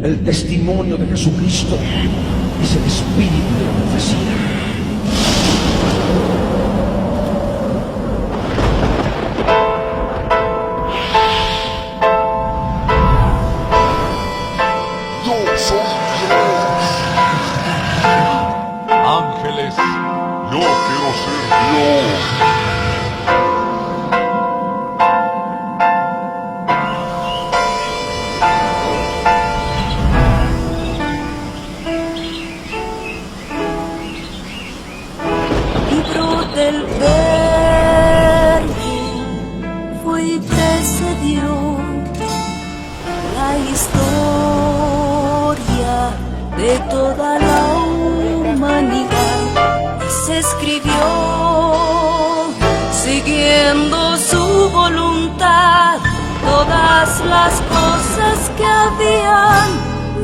El testimonio de Jesucristo es el espíritu de la profecía. Ángeles, yo quiero ser Dios. Libro del Verbo fue y precedió la historia de toda la humanidad y se escribió siguiendo su voluntad todas las cosas que habían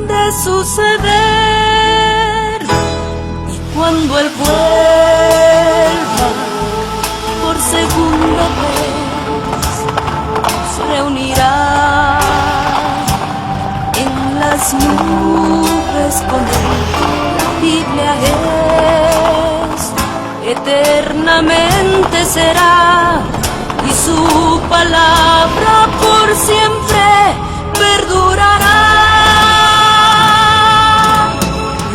de suceder. Y cuando Él vuelva por segunda vez, nos reunirá en las nubes con Él. La Biblia es, eternamente será, y su palabra por siempre perdurará.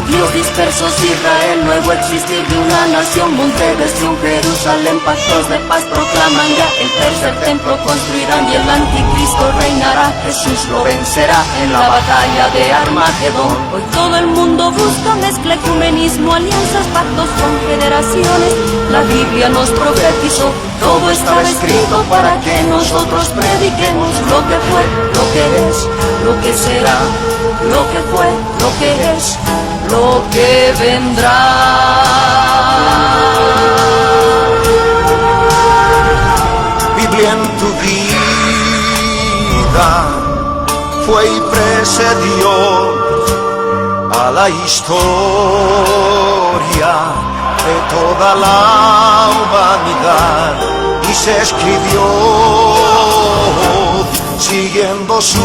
Dios dispersos, Israel, nuevo existir de una nación, monte de Sión, Jerusalén, pactos de paz proclaman ya, el tercer templo construirán y el anticristo reinará. Jesús lo vencerá en la batalla de Armagedón. Hoy todo el mundo busca mezcla, ecumenismo, alianzas, pactos, confederaciones. La Biblia nos profetizó, todo estaba escrito para que nosotros prediquemos lo que fue, lo que es, lo que será, lo que fue, lo que es, lo que vendrá. Biblia en tu vida fue y precedió a la historia de toda la humanidad y se escribió siguiendo su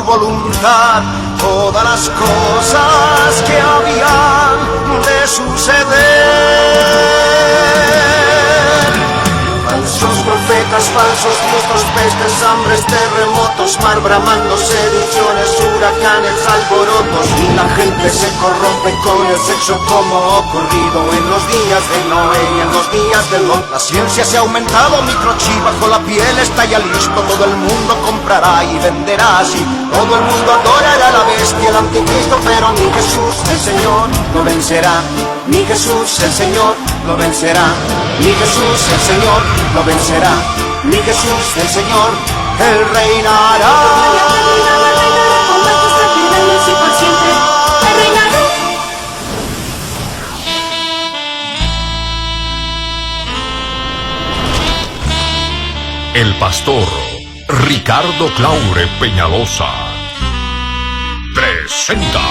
voluntad todas las cosas que habían de suceder. Falsos profetas, falsos dioses, pestes, hambres, terremotos, mar bramando, sediciones, huracanes, alborotos, y la gente se corrompe con el sexo como ocurrido en los días de Noé y en los días de Lot. La ciencia se ha aumentado, microchip bajo la piel está ya listo, todo el mundo comprará y venderá así, todo el mundo adorará a la bestia, el anticristo, pero mi Jesús el Señor lo vencerá. Mi Jesús el Señor lo vencerá. Mi Jesús el Señor lo vencerá. Mi Jesús el Señor, Él reinará. Con majestad y reinos y por siempre Él reinará. El pastor Ricardo Claure Peñalosa presenta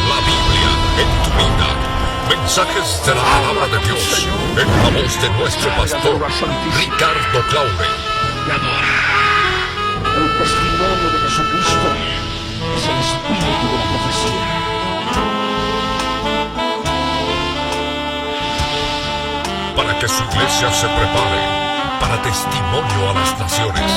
La Biblia en tu vida. Mensajes de la palabra de Dios en la voz de nuestro pastor Ricardo Claure. El testimonio de Jesucristo es el espíritu de la profecía. Para que su iglesia se prepare para testimonio a las naciones.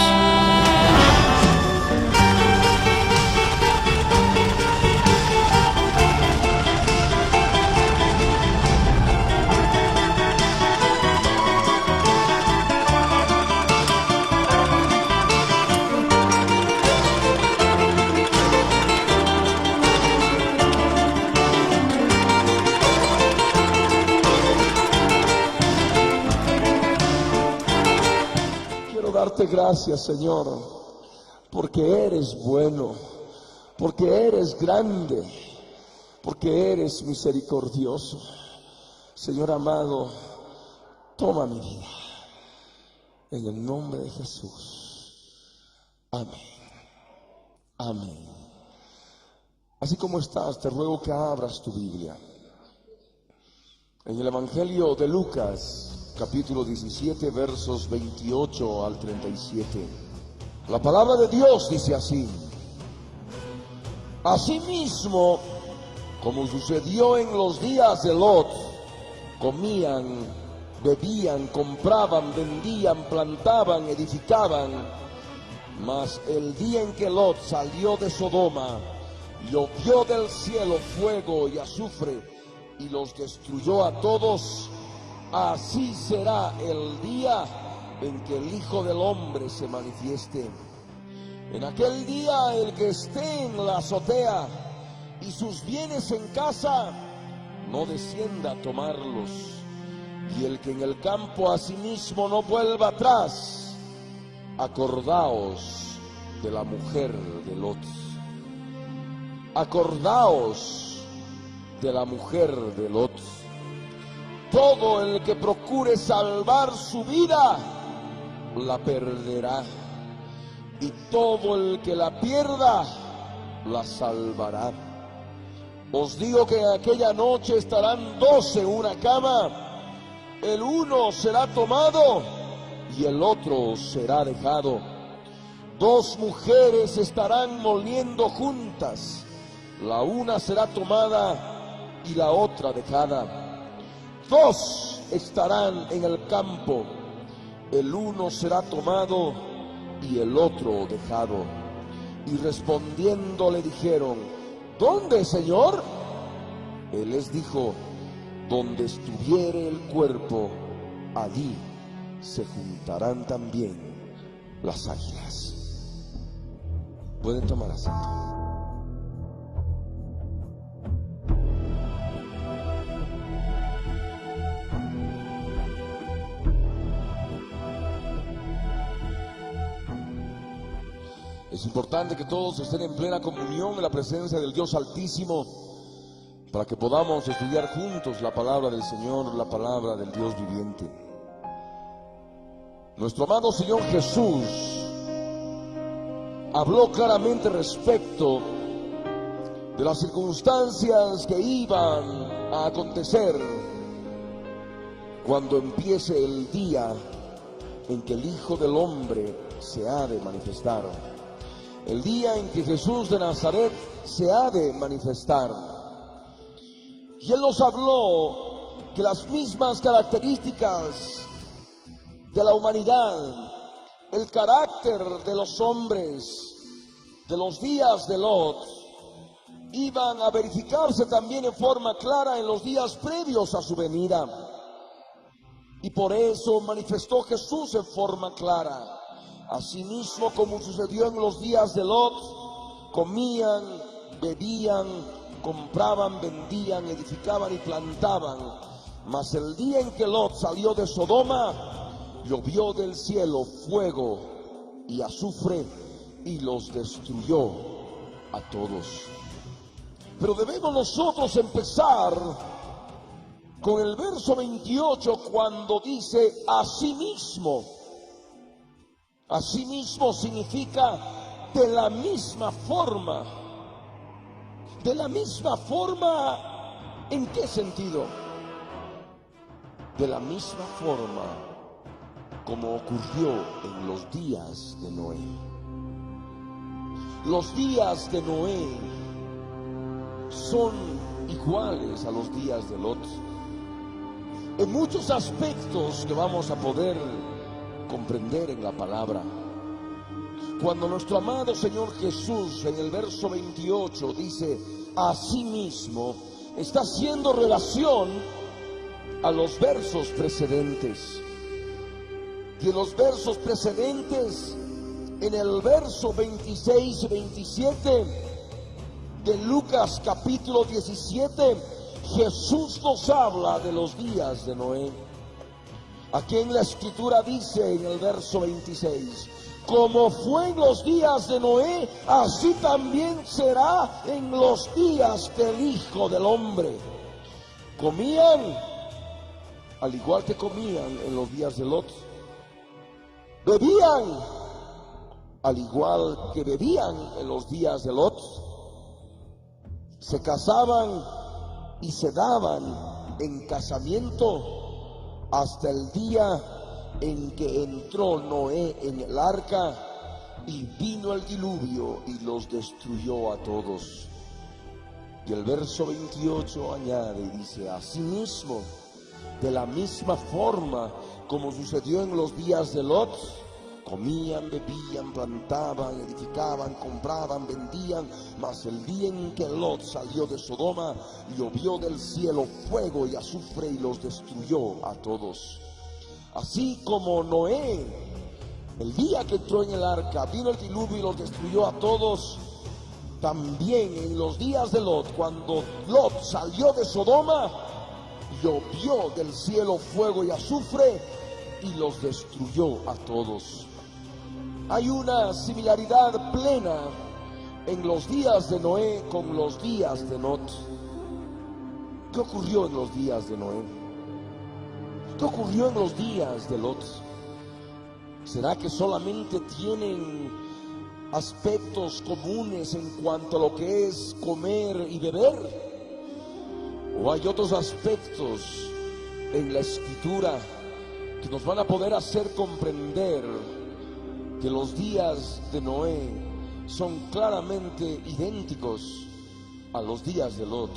Darte gracias, Señor, porque eres bueno, porque eres grande, porque eres misericordioso. Señor amado, toma mi vida en el nombre de Jesús. Amén. Amén. Así como estás, te ruego que abras tu Biblia en el Evangelio de Lucas, capítulo 17, versos 28 al 37. La palabra de Dios dice así: asimismo, como sucedió en los días de Lot, comían, bebían, compraban, vendían, plantaban, edificaban. Mas el día en que Lot salió de Sodoma, llovió del cielo fuego y azufre y los destruyó a todos. Así será el día en que el Hijo del Hombre se manifieste. En aquel día el que esté en la azotea y sus bienes en casa, no descienda a tomarlos, y el que en el campo asimismo no vuelva atrás. Acordaos de la mujer de Lot. Acordaos de la mujer de Lot. Todo el que procure salvar su vida, la perderá. Y todo el que la pierda, la salvará. Os digo que en aquella noche estarán 12 en una cama. El uno será tomado y el otro será dejado. 2 mujeres estarán moliendo juntas. La una será tomada y la otra dejada. 2 estarán en el campo. El uno será tomado y el otro dejado. Y respondiendo le dijeron: ¿dónde, Señor? Él les dijo: donde estuviere el cuerpo, allí se juntarán también las águilas. Pueden tomar asiento. Es importante que todos estén en plena comunión en la presencia del Dios Altísimo, para que podamos estudiar juntos la palabra del Señor, la palabra del Dios viviente. Nuestro amado Señor Jesús habló claramente respecto de las circunstancias que iban a acontecer cuando empiece el día en que el Hijo del Hombre se ha de manifestar. El día en que Jesús de Nazaret se ha de manifestar. Y Él nos habló que las mismas características de la humanidad, el carácter de los hombres de los días de Lot, iban a verificarse también en forma clara en los días previos a su venida. Y por eso manifestó Jesús en forma clara: asimismo, como sucedió en los días de Lot, comían, bebían, compraban, vendían, edificaban y plantaban. Mas el día en que Lot salió de Sodoma, llovió del cielo fuego y azufre y los destruyó a todos. Pero debemos nosotros empezar con el verso 28, cuando dice asimismo. Asimismo significa de la misma forma. ¿De la misma forma en qué sentido? De la misma forma como ocurrió en los días de Noé. Los días de Noé son iguales a los días de Lot en muchos aspectos que vamos a poder comprender en la palabra. Cuando nuestro amado Señor Jesús en el verso 28 dice asimismo, está haciendo relación a los versos precedentes. Y en los versos precedentes, en el verso 26 y 27 de Lucas capítulo 17, Jesús nos habla de los días de Noé. Aquí en la escritura dice en el verso 26: como fue en los días de Noé, así también será en los días del Hijo del Hombre. Comían al igual que comían en los días de Lot. Bebían al igual que bebían en los días de Lot. Se casaban y se daban en casamiento hasta el día en que entró Noé en el arca, y vino el diluvio y los destruyó a todos. Y el verso 28 añade y dice: asimismo, de la misma forma como sucedió en los días de Lot, comían, bebían, plantaban, edificaban, compraban, vendían, mas el día en que Lot salió de Sodoma, llovió del cielo fuego y azufre y los destruyó a todos. Así como Noé, el día que entró en el arca, vino el diluvio y los destruyó a todos, también en los días de Lot, cuando Lot salió de Sodoma, llovió del cielo fuego y azufre y los destruyó a todos. Hay una similaridad plena en los días de Noé con los días de Lot. ¿Qué ocurrió en los días de Noé? ¿Qué ocurrió en los días de Lot? ¿Será que solamente tienen aspectos comunes en cuanto a lo que es comer y beber? ¿O hay otros aspectos en la Escritura que nos van a poder hacer comprender que los días de Noé son claramente idénticos a los días de Lot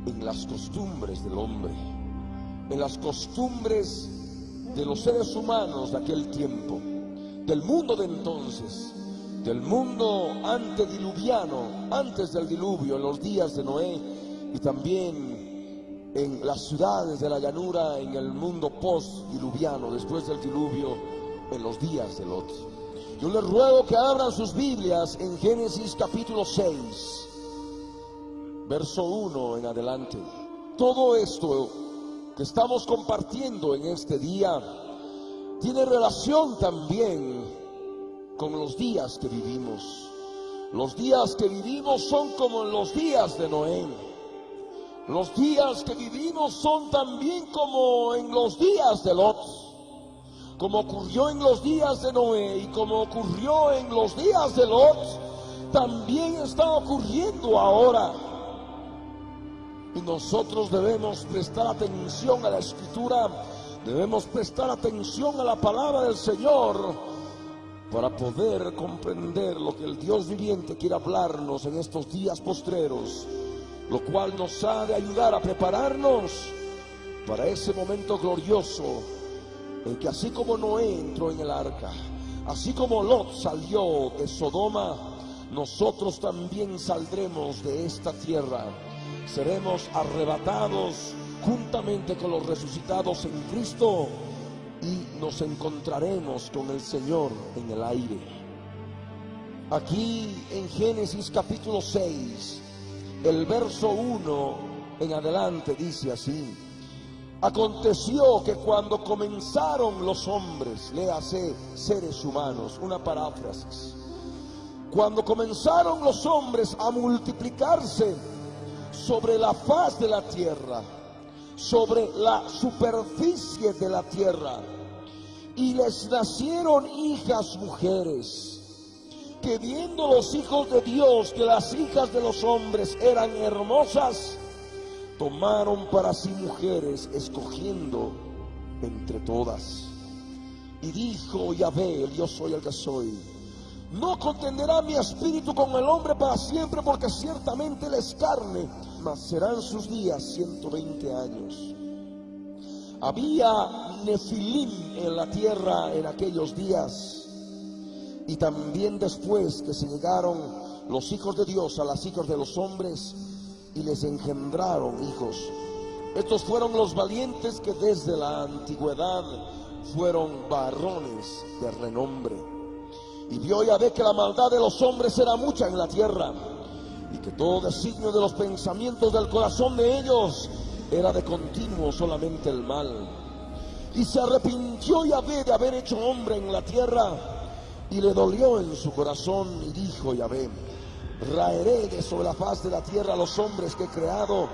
en las costumbres del hombre, en las costumbres de los seres humanos de aquel tiempo, del mundo de entonces, del mundo antediluviano, antes del diluvio, en los días de Noé, y también en las ciudades de la llanura, en el mundo post-diluviano, después del diluvio, en los días de Lot. Yo les ruego que abran sus Biblias en Génesis capítulo 6, verso 1 en adelante. Todo esto que estamos compartiendo en este día tiene relación también con los días que vivimos. Los días que vivimos son como en los días de Noé. Los días que vivimos son también como en los días de Lot. Como ocurrió en los días de Noé y como ocurrió en los días de Lot, también está ocurriendo ahora. Y nosotros debemos prestar atención a la Escritura, debemos prestar atención a la palabra del Señor para poder comprender lo que el Dios viviente quiere hablarnos en estos días postreros, lo cual nos ha de ayudar a prepararnos para ese momento glorioso en que así como Noé entró en el arca, así como Lot salió de Sodoma, nosotros también saldremos de esta tierra. Seremos arrebatados juntamente con los resucitados en Cristo y nos encontraremos con el Señor en el aire. Aquí en Génesis capítulo 6, el verso 1 en adelante dice así: aconteció que cuando comenzaron los hombres, léase seres humanos, una paráfrasis, cuando comenzaron los hombres a multiplicarse sobre la faz de la tierra, sobre la superficie de la tierra, y les nacieron hijas mujeres, que viendo los hijos de Dios que las hijas de los hombres eran hermosas, tomaron para sí mujeres, escogiendo entre todas. Y dijo Yahvé, yo soy el que soy: no contenderá mi espíritu con el hombre para siempre, porque ciertamente él es carne, mas serán sus días 120 años. Había nefilim en la tierra en aquellos días, y también después que se llegaron los hijos de Dios a las hijas de los hombres y les engendraron hijos. Estos fueron los valientes que desde la antigüedad fueron varones de renombre. Y vio Yahvé que la maldad de los hombres era mucha en la tierra, y que todo designio de los pensamientos del corazón de ellos era de continuo solamente el mal. Y se arrepintió Yahvé de haber hecho hombre en la tierra, y le dolió en su corazón, y dijo Yahvé: raeré de sobre la faz de la tierra a los hombres que he creado,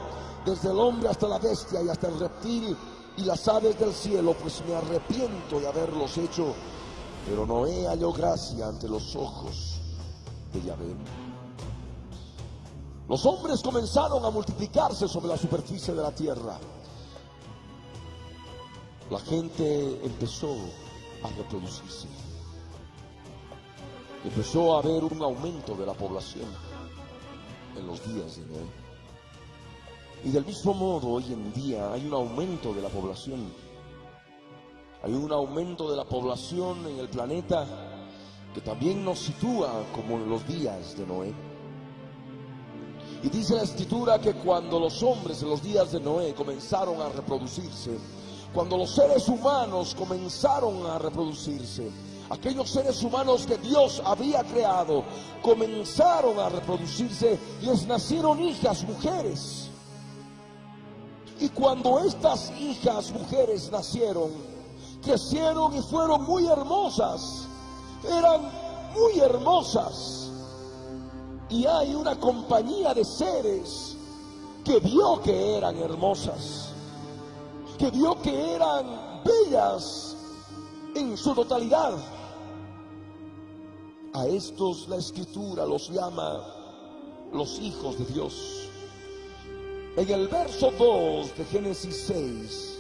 desde el hombre hasta la bestia y hasta el reptil y las aves del cielo, pues me arrepiento de haberlos hecho. Pero Noé halló gracia ante los ojos de Yahvé. Los hombres comenzaron a multiplicarse sobre la superficie de la tierra. La gente empezó a reproducirse. empezó a haber un aumento de la población en los días de Noé. Y del mismo modo, hoy en día hay un aumento de la población. Hay un aumento de la población en el planeta que también nos sitúa como en los días de Noé. Y dice la Escritura que cuando los hombres en los días de Noé comenzaron a reproducirse, cuando los seres humanos comenzaron a reproducirse, aquellos seres humanos que Dios había creado comenzaron a reproducirse, les nacieron hijas, mujeres. Y cuando estas hijas, mujeres nacieron, crecieron y fueron muy hermosas, eran muy hermosas. Y hay una compañía de seres que vio que eran hermosas, que vio que eran bellas en su totalidad. A estos la Escritura los llama los hijos de Dios. En el verso 2 de Génesis 6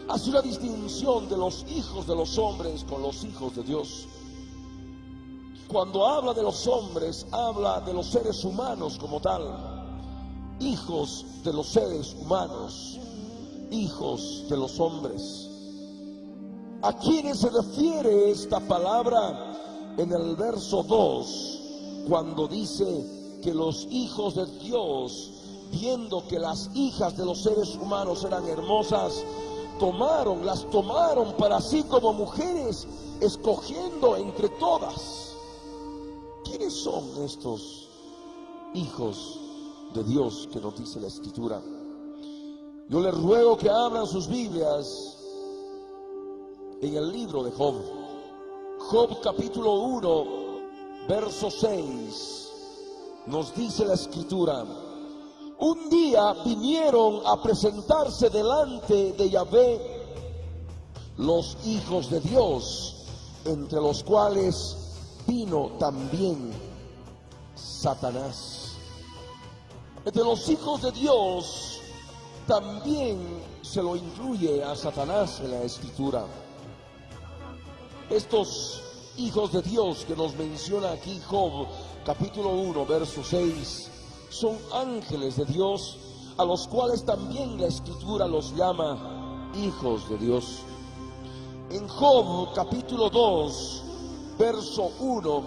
hace una distinción de los hijos de los hombres con los hijos de Dios. Cuando habla de los hombres, habla de los seres humanos como tal, hijos de los seres humanos, hijos de los hombres. ¿A quiénes se refiere esta palabra en el verso 2? Cuando dice que los hijos de Dios, viendo que las hijas de los seres humanos eran hermosas, las tomaron para sí como mujeres, escogiendo entre todas. ¿Quiénes son estos hijos de Dios que nos dice la Escritura? Yo les ruego que abran sus Biblias en el libro de Job. Job capítulo 1, verso 6, nos dice la Escritura: un día vinieron a presentarse delante de Yahvé los hijos de Dios, entre los cuales vino también Satanás. Entre los hijos de Dios también se lo incluye a Satanás en la Escritura. Estos hijos de Dios que nos menciona aquí Job, capítulo 1, verso 6, son ángeles de Dios, a los cuales también la Escritura los llama hijos de Dios. En Job, capítulo 2, verso 1,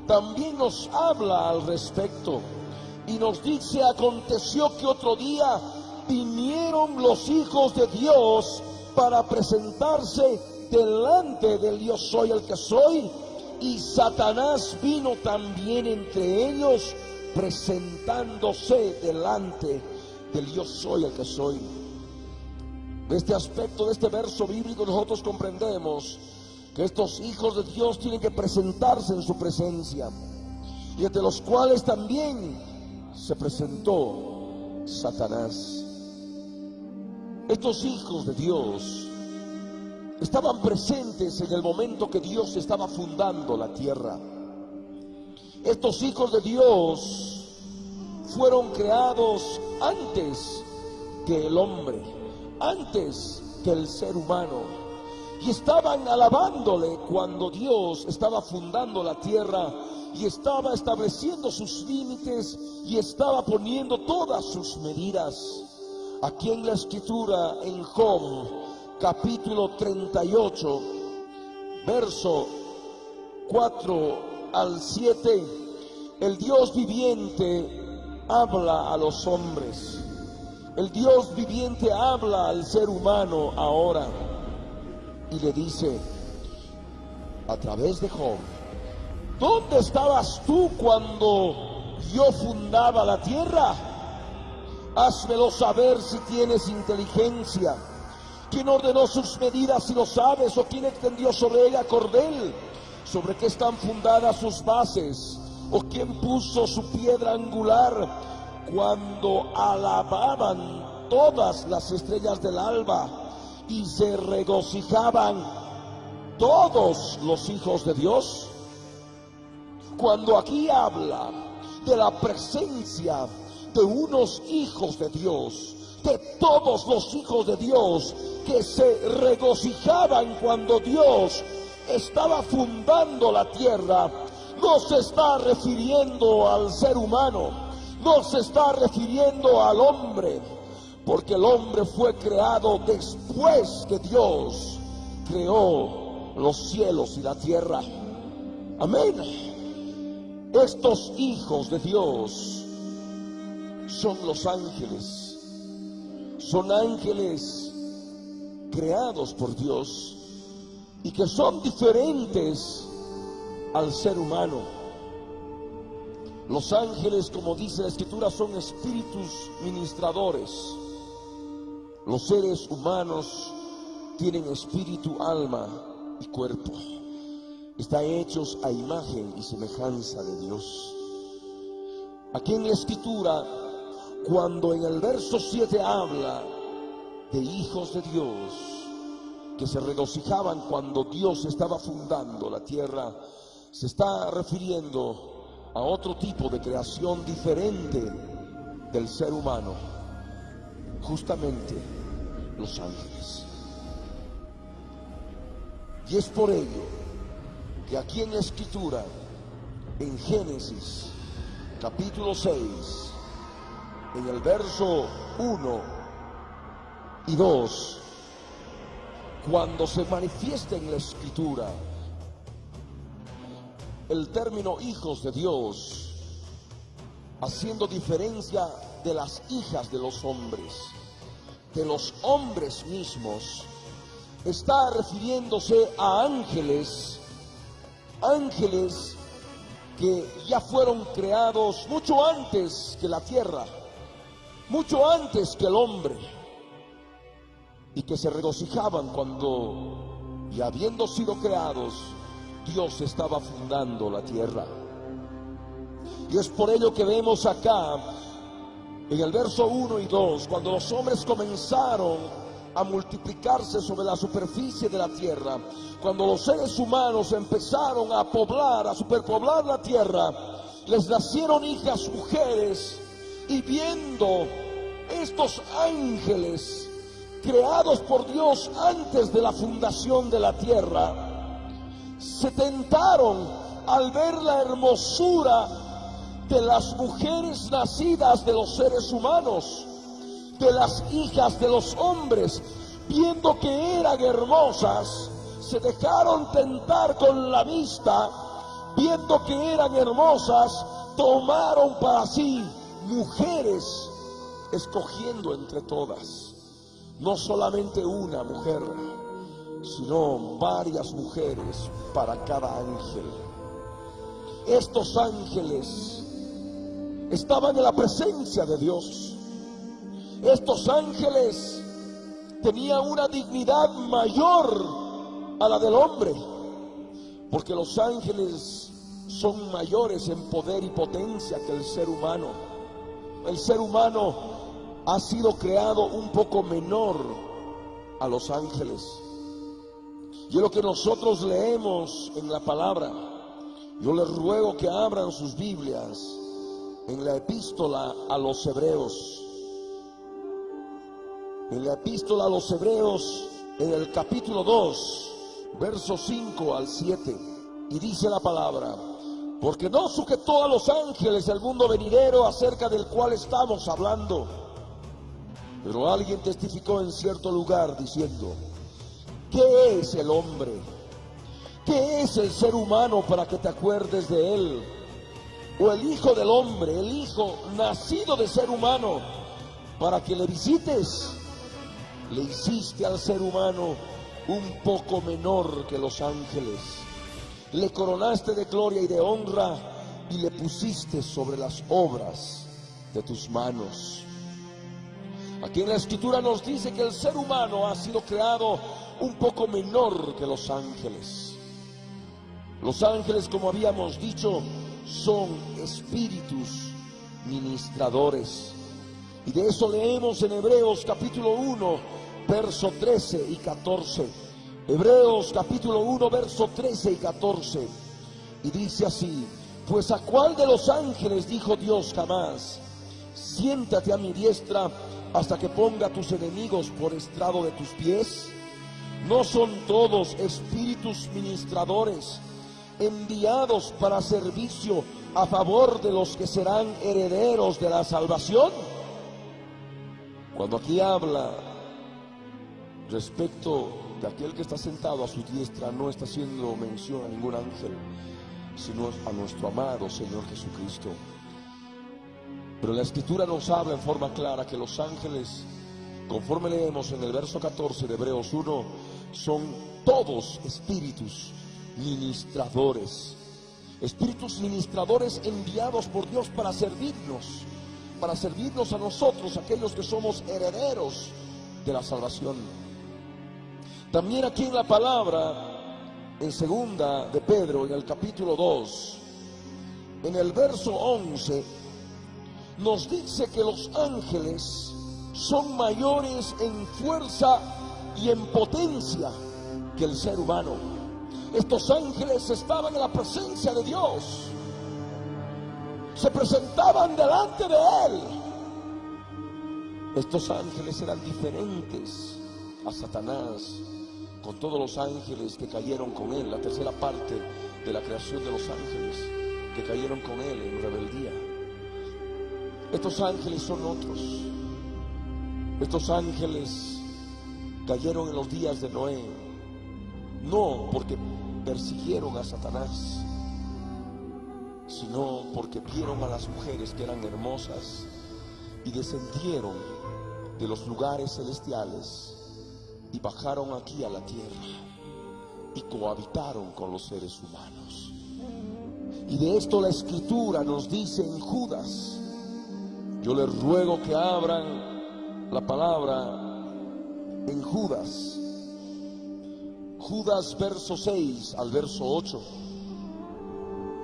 también nos habla al respecto y nos dice: aconteció que otro día vinieron los hijos de Dios para presentarse delante del yo soy el que soy, y Satanás vino también entre ellos, presentándose delante del yo soy el que soy. De este aspecto, de este verso bíblico, nosotros comprendemos que estos hijos de Dios tienen que presentarse en su presencia, y entre los cuales también se presentó Satanás. Estos hijos de Dios estaban presentes en el momento que Dios estaba fundando la tierra. Estos hijos de Dios fueron creados antes que el hombre, antes que el ser humano, y estaban alabándole cuando Dios estaba fundando la tierra y estaba estableciendo sus límites y estaba poniendo todas sus medidas. Aquí en la Escritura, en Job capítulo 38, verso 4 al 7, el Dios viviente habla a los hombres. El Dios viviente habla al ser humano ahora y le dice a través de Job: ¿dónde estabas tú cuando yo fundaba la tierra? Házmelo saber si tienes inteligencia. ¿Quién ordenó sus medidas, si lo sabes? ¿O quién extendió sobre ella cordel? ¿Sobre qué están fundadas sus bases? ¿O quién puso su piedra angular? Cuando alababan todas las estrellas del alba y se regocijaban todos los hijos de Dios. Cuando aquí habla de la presencia de unos hijos de Dios, de todos los hijos de Dios que se regocijaban cuando Dios estaba fundando la tierra, no se está refiriendo al ser humano, no se está refiriendo al hombre, porque el hombre fue creado después que Dios creó los cielos y la tierra. Amén. Estos hijos de Dios son los ángeles, son ángeles creados por Dios y que son diferentes al ser humano. Los ángeles, como dice la Escritura, son espíritus ministradores. Los seres humanos tienen espíritu, alma y cuerpo. Están hechos a imagen y semejanza de Dios. Aquí en la Escritura, cuando en el verso 7 habla de hijos de Dios que se regocijaban cuando Dios estaba fundando la tierra, se está refiriendo a otro tipo de creación diferente del ser humano, justamente los ángeles. Y es por ello que aquí en la Escritura, en Génesis capítulo 6, en el verso 1 y 2, cuando se manifiesta en la Escritura el término hijos de Dios, haciendo diferencia de las hijas de los hombres mismos, está refiriéndose a ángeles que ya fueron creados mucho antes que la tierra, mucho antes que el hombre, y que se regocijaban cuando, ya habiendo sido creados, Dios estaba fundando la tierra. Y es por ello que vemos acá en el verso 1 y 2, cuando los hombres comenzaron a multiplicarse sobre la superficie de la tierra, cuando los seres humanos empezaron a poblar, a superpoblar la tierra, les nacieron hijas mujeres, y viendo estos ángeles creados por Dios antes de la fundación de la tierra, se tentaron al ver la hermosura de las mujeres nacidas de los seres humanos, de las hijas de los hombres. Viendo que eran hermosas, se dejaron tentar con la vista. Viendo que eran hermosas, tomaron para sí mujeres, escogiendo entre todas, no solamente una mujer, sino varias mujeres para cada ángel. Estos ángeles estaban en la presencia de Dios. Estos ángeles tenían una dignidad mayor a la del hombre, porque los ángeles son mayores en poder y potencia que el ser humano. El ser humano ha sido creado un poco menor a los ángeles. Y es lo que nosotros leemos en la palabra. Yo les ruego que abran sus Biblias en la epístola a los Hebreos. En la epístola a los Hebreos, en el capítulo 2, versos 5 al 7, y dice la palabra: porque no sujetó a los ángeles el mundo venidero acerca del cual estamos hablando, pero alguien testificó en cierto lugar diciendo: ¿qué es el hombre? ¿Qué es el ser humano para que te acuerdes de él? O el hijo del hombre, el hijo nacido de ser humano, para que le visites. Le hiciste al ser humano un poco menor que los ángeles. Le coronaste de gloria y de honra y le pusiste sobre las obras de tus manos. Aquí en la Escritura nos dice que el ser humano ha sido creado un poco menor que los ángeles. Los ángeles, como habíamos dicho, son espíritus ministradores. Y de eso leemos en Hebreos capítulo 1, verso 13 y 14. Hebreos capítulo 1, verso 13 y 14. Y dice así: pues a cuál de los ángeles dijo Dios jamás: siéntate a mi diestra hasta que ponga a tus enemigos por estrado de tus pies? ¿No son todos espíritus ministradores enviados para servicio a favor de los que serán herederos de la salvación? Cuando aquí habla respecto de aquel que está sentado a su diestra, no está haciendo mención a ningún ángel, sino a nuestro amado Señor Jesucristo. Pero la Escritura nos habla en forma clara que los ángeles, conforme leemos en el verso 14 de Hebreos 1, son todos espíritus ministradores. Espíritus ministradores enviados por Dios para servirnos a nosotros, aquellos que somos herederos de la salvación. También aquí en la palabra, en segunda de Pedro, en el capítulo 2, en el verso 11, nos dice que los ángeles son mayores en fuerza y en potencia que el ser humano. Estos ángeles estaban en la presencia de Dios, se presentaban delante de Él. Estos ángeles eran diferentes a Satanás, con todos los ángeles que cayeron con él, la tercera parte de la creación de los ángeles que cayeron con él en rebeldía. Estos ángeles son otros. Estos ángeles cayeron en los días de Noé, no porque persiguieron a Satanás, sino porque vieron a las mujeres que eran hermosas y descendieron de los lugares celestiales y bajaron aquí a la tierra y cohabitaron con los seres humanos. Y de esto la Escritura nos dice en Judas. Yo les ruego que abran la palabra en Judas verso 6 al verso 8.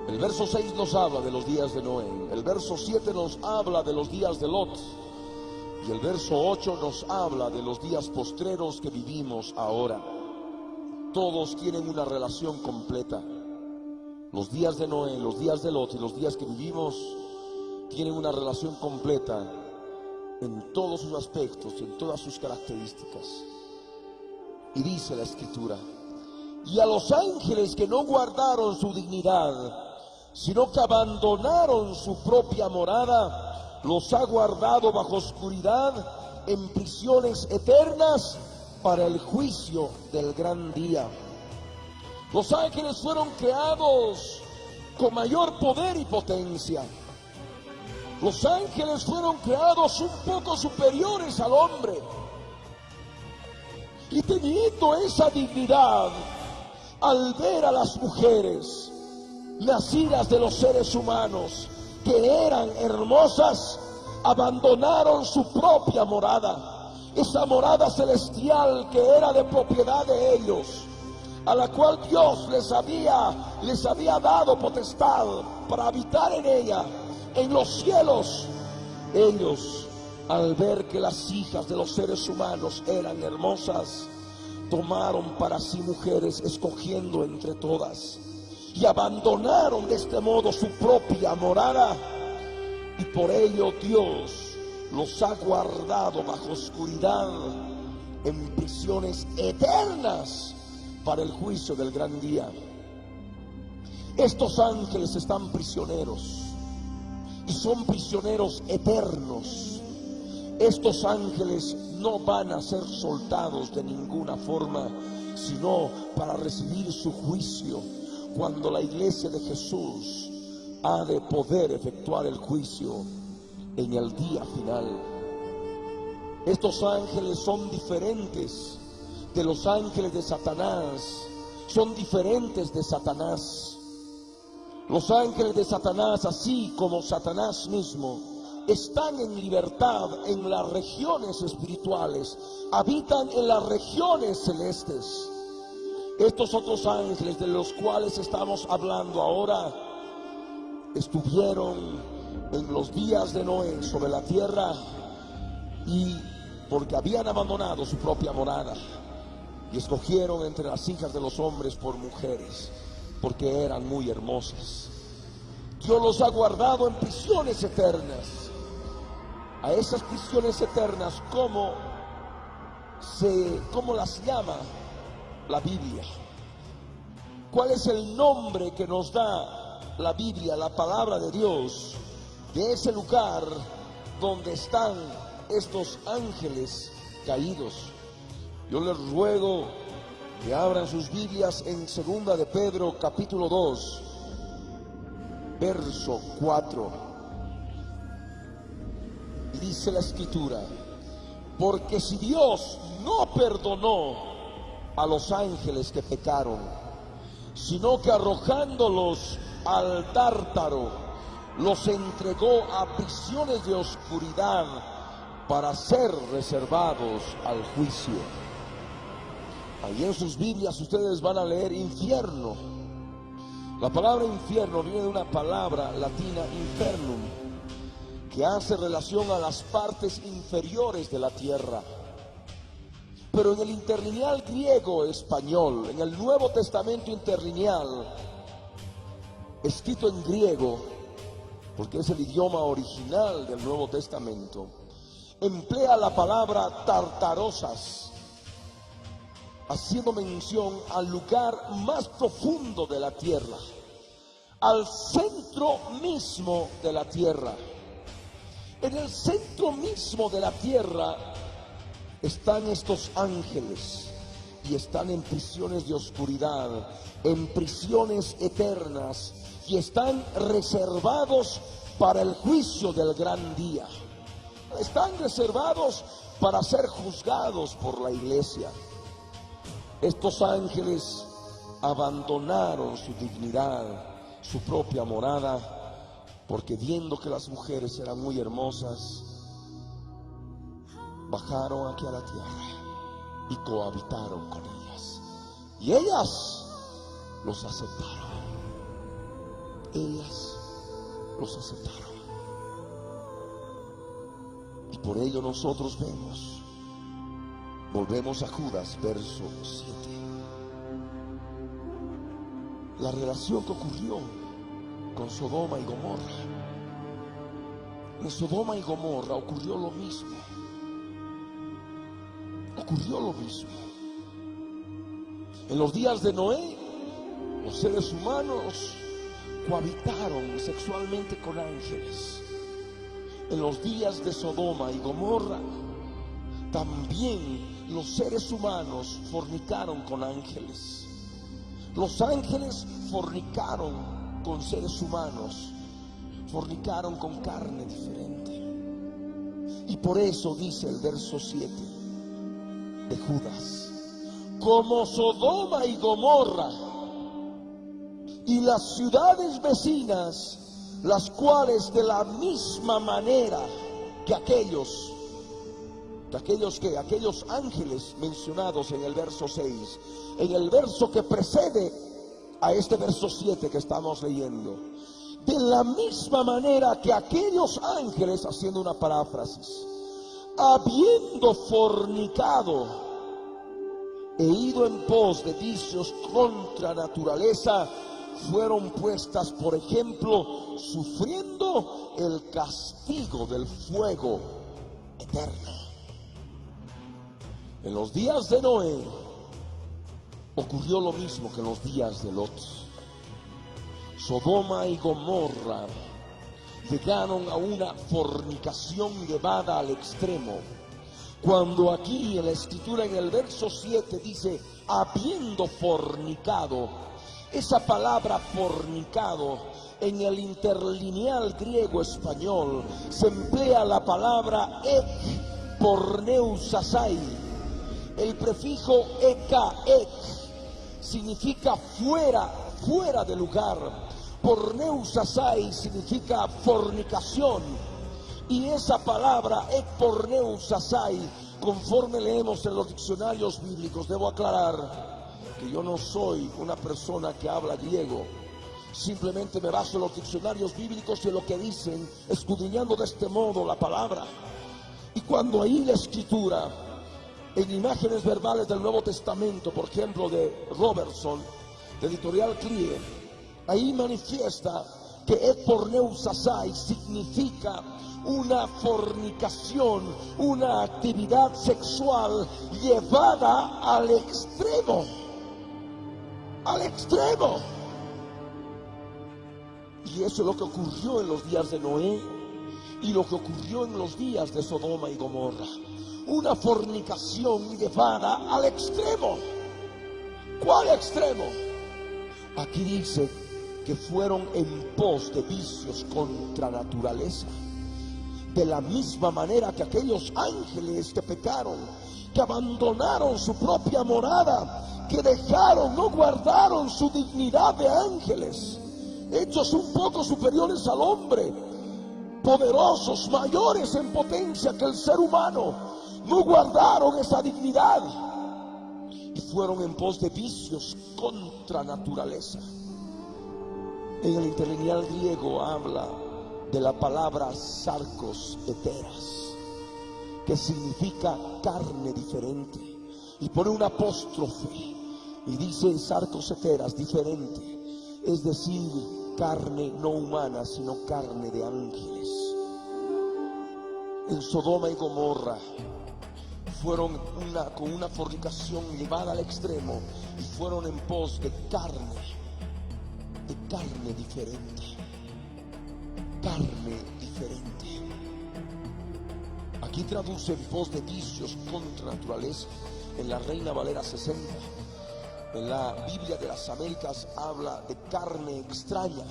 El verso 6 nos habla de los días de Noé, el verso 7 nos habla de los días de Lot, y el verso 8 nos habla de los días postreros que vivimos ahora. Todos tienen una relación completa. Los días de Noé, los días de Lot y los días que vivimos tienen una relación completa en todos sus aspectos y en todas sus características. Y dice la Escritura: y a los ángeles que no guardaron su dignidad, sino que abandonaron su propia morada, los ha guardado bajo oscuridad en prisiones eternas para el juicio del gran día. Los ángeles fueron creados con mayor poder y potencia. Los ángeles fueron creados un poco superiores al hombre. Y teniendo esa dignidad, al ver a las mujeres nacidas de los seres humanos que eran hermosas, abandonaron su propia morada, esa morada celestial que era de propiedad de ellos, a la cual Dios les había dado potestad para habitar en ella, en los cielos. Ellos, al ver que las hijas de los seres humanos eran hermosas, tomaron para sí mujeres, escogiendo entre todas, y abandonaron de este modo su propia morada, y por ello Dios los ha guardado bajo oscuridad en prisiones eternas para el juicio del gran día. Estos ángeles están prisioneros y son prisioneros eternos. Estos ángeles no van a ser soltados de ninguna forma, sino para recibir su juicio cuando la iglesia de Jesús ha de poder efectuar el juicio en el día final. Estos ángeles son diferentes de los ángeles de Satanás, son diferentes de Satanás. Los ángeles de Satanás, así como Satanás mismo, están en libertad en las regiones espirituales, habitan en las regiones celestes. Estos otros ángeles de los cuales estamos hablando ahora estuvieron en los días de Noé sobre la tierra, y porque habían abandonado su propia morada y escogieron entre las hijas de los hombres por mujeres, porque eran muy hermosas, Dios los ha guardado en prisiones eternas. A esas prisiones eternas, ¿cómo las llama la Biblia? ¿Cuál es el nombre que nos da la Biblia, la palabra de Dios, de ese lugar donde están estos ángeles caídos? Yo les ruego que abran sus Biblias en 2 de Pedro capítulo 2, verso 4. Y dice la Escritura: porque si Dios no perdonó a los ángeles que pecaron, sino que arrojándolos al Tártaro, los entregó a prisiones de oscuridad para ser reservados al juicio. Ahí en sus Biblias ustedes van a leer infierno. La palabra infierno viene de una palabra latina, infernum, que hace relación a las partes inferiores de la tierra. Pero en el interlineal griego español, en el Nuevo Testamento interlineal, escrito en griego, porque es el idioma original del Nuevo Testamento, emplea la palabra tartarosas, haciendo mención al lugar más profundo de la tierra, al centro mismo de la tierra. En el centro mismo de la tierra están estos ángeles y están en prisiones de oscuridad, en prisiones eternas, y están reservados para el juicio del gran día. Están reservados para ser juzgados por la iglesia. Estos ángeles abandonaron su dignidad, su propia morada, porque viendo que las mujeres eran muy hermosas, bajaron aquí a la tierra y cohabitaron con ellas. Y ellas los aceptaron. Ellas los aceptaron. Y por ello nosotros vemos, volvemos a Judas, verso 7, la relación que ocurrió con Sodoma y Gomorra. En Sodoma y Gomorra ocurrió lo mismo. Ocurrió lo mismo. En los días de Noé, los seres humanos cohabitaron sexualmente con ángeles. En los días de Sodoma y Gomorra, también los seres humanos fornicaron con ángeles. Los ángeles fornicaron con seres humanos, fornicaron con carne diferente. Y por eso dice el verso 7 de Judas: como Sodoma y Gomorra y las ciudades vecinas, las cuales de la misma manera que aquellos ángeles mencionados en el verso 6, en el verso que precede a este verso 7 que estamos leyendo, de la misma manera que aquellos ángeles, haciendo una paráfrasis, habiendo fornicado e ido en pos de vicios contra naturaleza, fueron puestas por ejemplo, sufriendo el castigo del fuego eterno. En los días de Noé ocurrió lo mismo que en los días de Lot. Sodoma y Gomorra llegaron a una fornicación llevada al extremo. Cuando aquí en la escritura en el verso 7 dice habiendo fornicado, esa palabra fornicado en el interlineal griego español se emplea la palabra ek porneusasai. El prefijo eka, ek, significa fuera, fuera de lugar. Porneusasai significa fornicación. Y esa palabra ek porneusasai, conforme leemos en los diccionarios bíblicos, debo aclarar que yo no soy una persona que habla griego. Simplemente me baso en los diccionarios bíblicos y en lo que dicen, escudriñando de este modo la palabra. Y cuando ahí la escritura, en imágenes verbales del Nuevo Testamento, por ejemplo de Robertson, de Editorial Clear, ahí manifiesta que et porneusasai significa una fornicación, una actividad sexual llevada al extremo. al extremo. Y eso es lo que ocurrió en los días de Noé y lo que ocurrió en los días de Sodoma y Gomorra. Una fornicación llevada al extremo. ¿Cuál extremo? Aquí dice que fueron en pos de vicios contra naturaleza. De la misma manera que aquellos ángeles que pecaron, que abandonaron su propia morada, que dejaron, no guardaron su dignidad de ángeles, hechos un poco superiores al hombre, poderosos, mayores en potencia que el ser humano, no guardaron esa dignidad y fueron en pos de vicios contra naturaleza. En el interlineal griego habla de la palabra sarcos heteras, que significa carne diferente, y pone un apóstrofe y dice sarcos heteras, diferente, es decir, carne no humana, sino carne de ángeles. En Sodoma y Gomorra fueron con una fornicación llevada al extremo y fueron en pos de carne diferente. Carne diferente. Aquí traduce en pos de vicios contra naturaleza en la Reina Valera 60. En la Biblia de las Américas habla de carne extraña.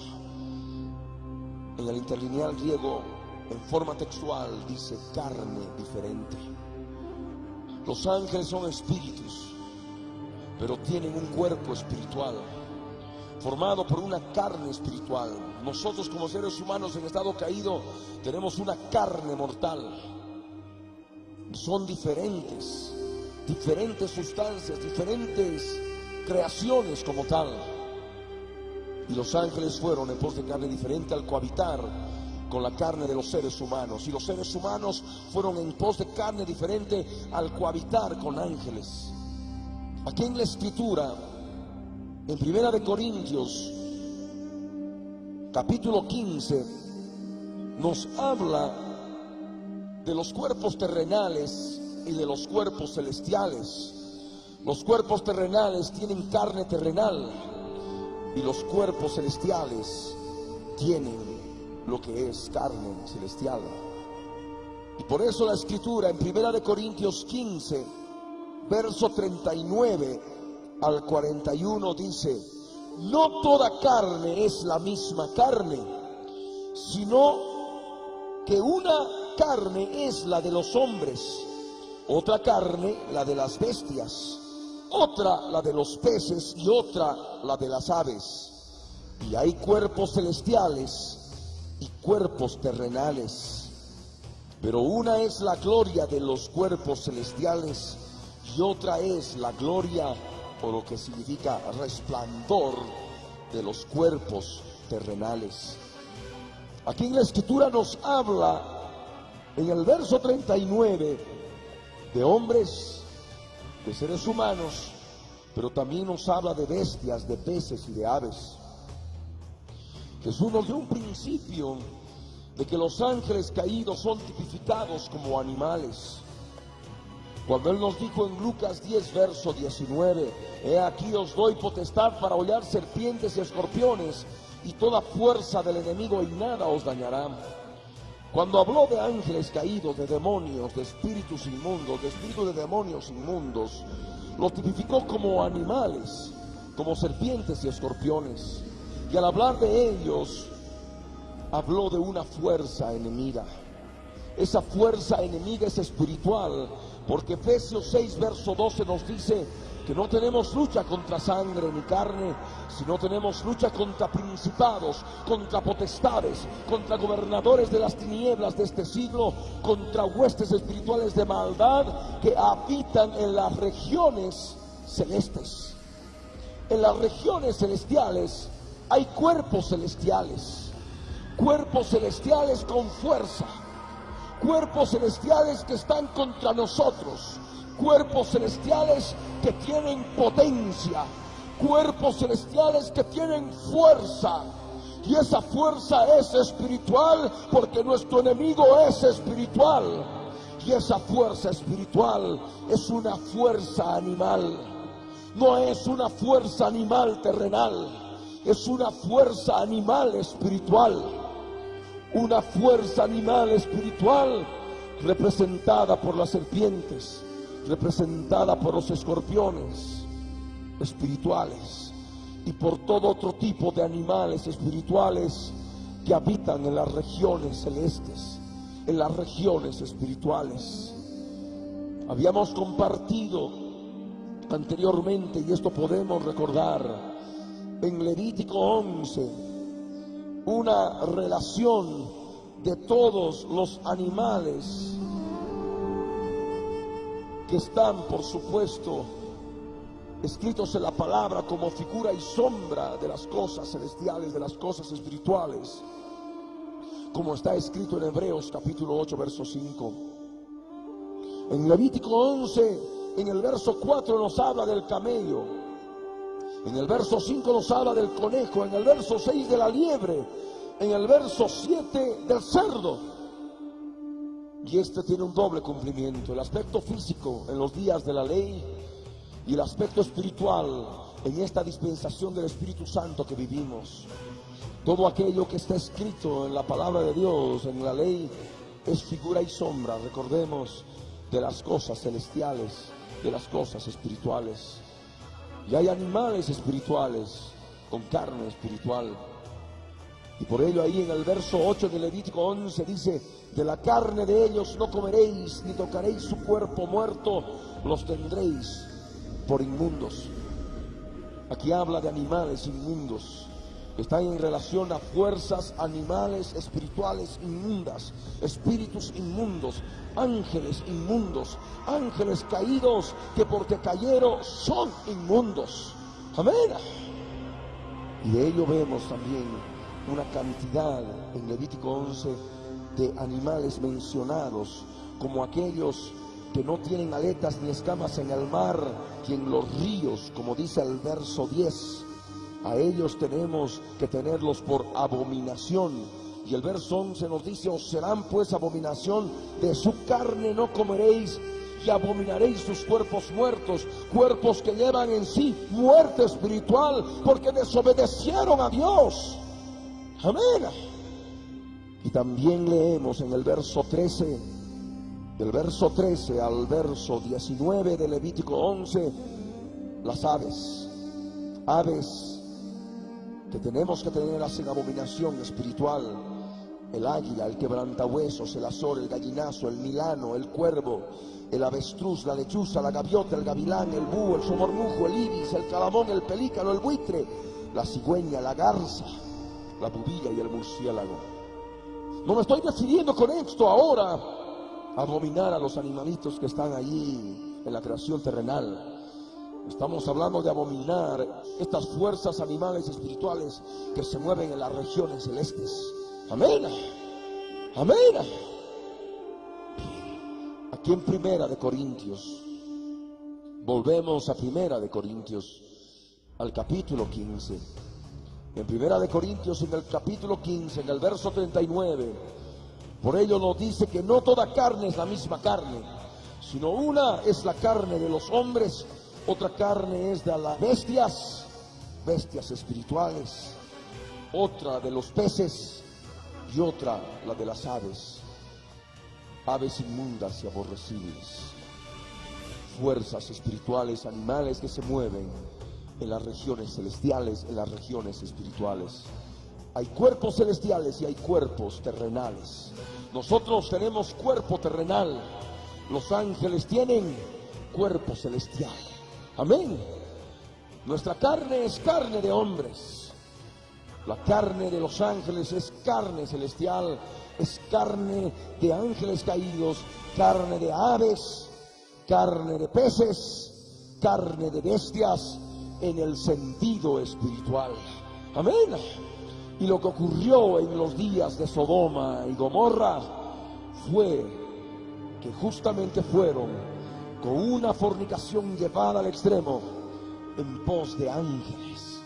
En el interlineal griego, en forma textual, dice carne diferente. Los ángeles son espíritus, pero tienen un cuerpo espiritual, formado por una carne espiritual. Nosotros como seres humanos en estado caído tenemos una carne mortal. Son diferentes sustancias, diferentes creaciones como tal. Y los ángeles fueron en pos de carne diferente al cohabitar con la carne de los seres humanos. Y los seres humanos fueron en pos de carne diferente al cohabitar con ángeles. Aquí en la Escritura, en 1 Corintios capítulo 15, nos habla de los cuerpos terrenales y de los cuerpos celestiales. Los cuerpos terrenales tienen carne terrenal y los cuerpos celestiales tienen lo que es carne celestial. Y por eso la Escritura en 1 Corintios 15, verso 39 al 41 dice: no toda carne es la misma carne, sino que una carne es la de los hombres, otra carne la de las bestias, otra la de los peces y otra la de las aves. Y hay cuerpos celestiales y cuerpos terrenales, pero una es la gloria de los cuerpos celestiales y otra es la gloria, o lo que significa resplandor, de los cuerpos terrenales. Aquí en la Escritura nos habla en el verso 39 de hombres, de seres humanos, pero también nos habla de bestias, de peces y de aves. Jesús nos dio un principio de que los ángeles caídos son tipificados como animales. Cuando Él nos dijo en Lucas 10, verso 19: he aquí os doy potestad para hollar serpientes y escorpiones y toda fuerza del enemigo y nada os dañará. Cuando habló de ángeles caídos, de demonios, de espíritus inmundos, de espíritus de demonios inmundos, los tipificó como animales, como serpientes y escorpiones. Y al hablar de ellos, habló de una fuerza enemiga. Esa fuerza enemiga es espiritual, porque Efesios 6, verso 12 nos dice que no tenemos lucha contra sangre ni carne, sino tenemos lucha contra principados, contra potestades, contra gobernadores de las tinieblas de este siglo, contra huestes espirituales de maldad que habitan en las regiones celestes. En las regiones celestiales hay cuerpos celestiales con fuerza, cuerpos celestiales que están contra nosotros, cuerpos celestiales que tienen potencia, cuerpos celestiales que tienen fuerza, y esa fuerza es espiritual, porque nuestro enemigo es espiritual, y esa fuerza espiritual es una fuerza animal. no es una fuerza animal terrenal, es una fuerza animal espiritual. Una fuerza animal espiritual representada por las serpientes, representada por los escorpiones espirituales y por todo otro tipo de animales espirituales que habitan en las regiones celestes, en las regiones espirituales. Habíamos compartido anteriormente, y esto podemos recordar, en Levítico 11, una relación de todos los animales que están, por supuesto, escritos en la palabra como figura y sombra de las cosas celestiales, de las cosas espirituales, como está escrito en Hebreos capítulo 8, verso 5. En Levítico 11, en el verso 4 nos habla del camello, en el verso 5 nos habla del conejo, en el verso 6 de la liebre, en el verso 7 del cerdo. Y este tiene un doble cumplimiento: el aspecto físico en los días de la ley y el aspecto espiritual en esta dispensación del Espíritu Santo que vivimos. Todo aquello que está escrito en la palabra de Dios, en la ley, es figura y sombra, recordemos, de las cosas celestiales, de las cosas espirituales. Y hay animales espirituales con carne espiritual. Y por ello ahí en el verso 8 de Levítico 11 dice: de la carne de ellos no comeréis, ni tocaréis su cuerpo muerto, los tendréis por inmundos. Aquí habla de animales inmundos, que están en relación a fuerzas animales espirituales inmundas, espíritus inmundos, ángeles inmundos, ángeles caídos que porque cayeron son inmundos. Amén. Y de ello vemos también una cantidad en Levítico 11 de animales mencionados como aquellos que no tienen aletas ni escamas en el mar, y en los ríos, como dice el verso 10, a ellos tenemos que tenerlos por abominación. Y el verso 11 nos dice: os serán pues abominación, de su carne no comeréis, y abominaréis sus cuerpos muertos, cuerpos que llevan en sí muerte espiritual, porque desobedecieron a Dios. Amén. Y también leemos en el verso 13, del verso 13 al verso 19 de Levítico 11, las aves, aves que tenemos que tenerlas en abominación espiritual: el águila, el quebrantahuesos, el azor, el gallinazo, el milano, el cuervo, el avestruz, la lechuza, la gaviota, el gavilán, el búho, el somormujo, el ibis, el calamón, el pelícano, el buitre, la cigüeña, la garza, la bubilla y el murciélago. No me estoy refiriendo con esto ahora a abominar a los animalitos que están allí en la creación terrenal. Estamos hablando de abominar estas fuerzas animales espirituales que se mueven en las regiones celestes. Amén. Amén. Aquí en Primera de Corintios, volvemos a Primera de Corintios, al capítulo 15. En Primera de Corintios, en el capítulo 15, en el verso 39, por ello nos dice que no toda carne es la misma carne, sino una es la carne de los hombres, otra carne es de las bestias, bestias espirituales, otra de los peces y otra la de las aves, aves inmundas y aborrecibles, fuerzas espirituales, animales que se mueven en las regiones celestiales, en las regiones espirituales. Hay cuerpos celestiales y hay cuerpos terrenales. Nosotros tenemos cuerpo terrenal, los ángeles tienen cuerpo celestial. Amén. Nuestra carne es carne de hombres, la carne de los ángeles es carne celestial, es carne de ángeles caídos, carne de aves, carne de peces, carne de bestias en el sentido espiritual. Amén. Y lo que ocurrió en los días de Sodoma y Gomorra fue que justamente fueron con una fornicación llevada al extremo en pos de ángeles,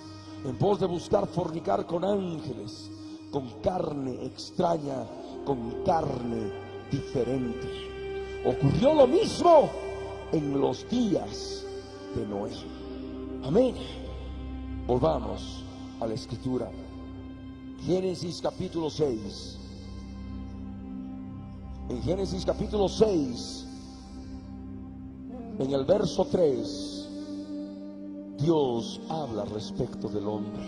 en pos de buscar fornicar con ángeles, con carne extraña, con carne diferente. Ocurrió lo mismo en los días de Noé. Amén. Volvamos a la escritura. Génesis capítulo 6. En Génesis capítulo 6, en el verso 3, Dios habla respecto del hombre.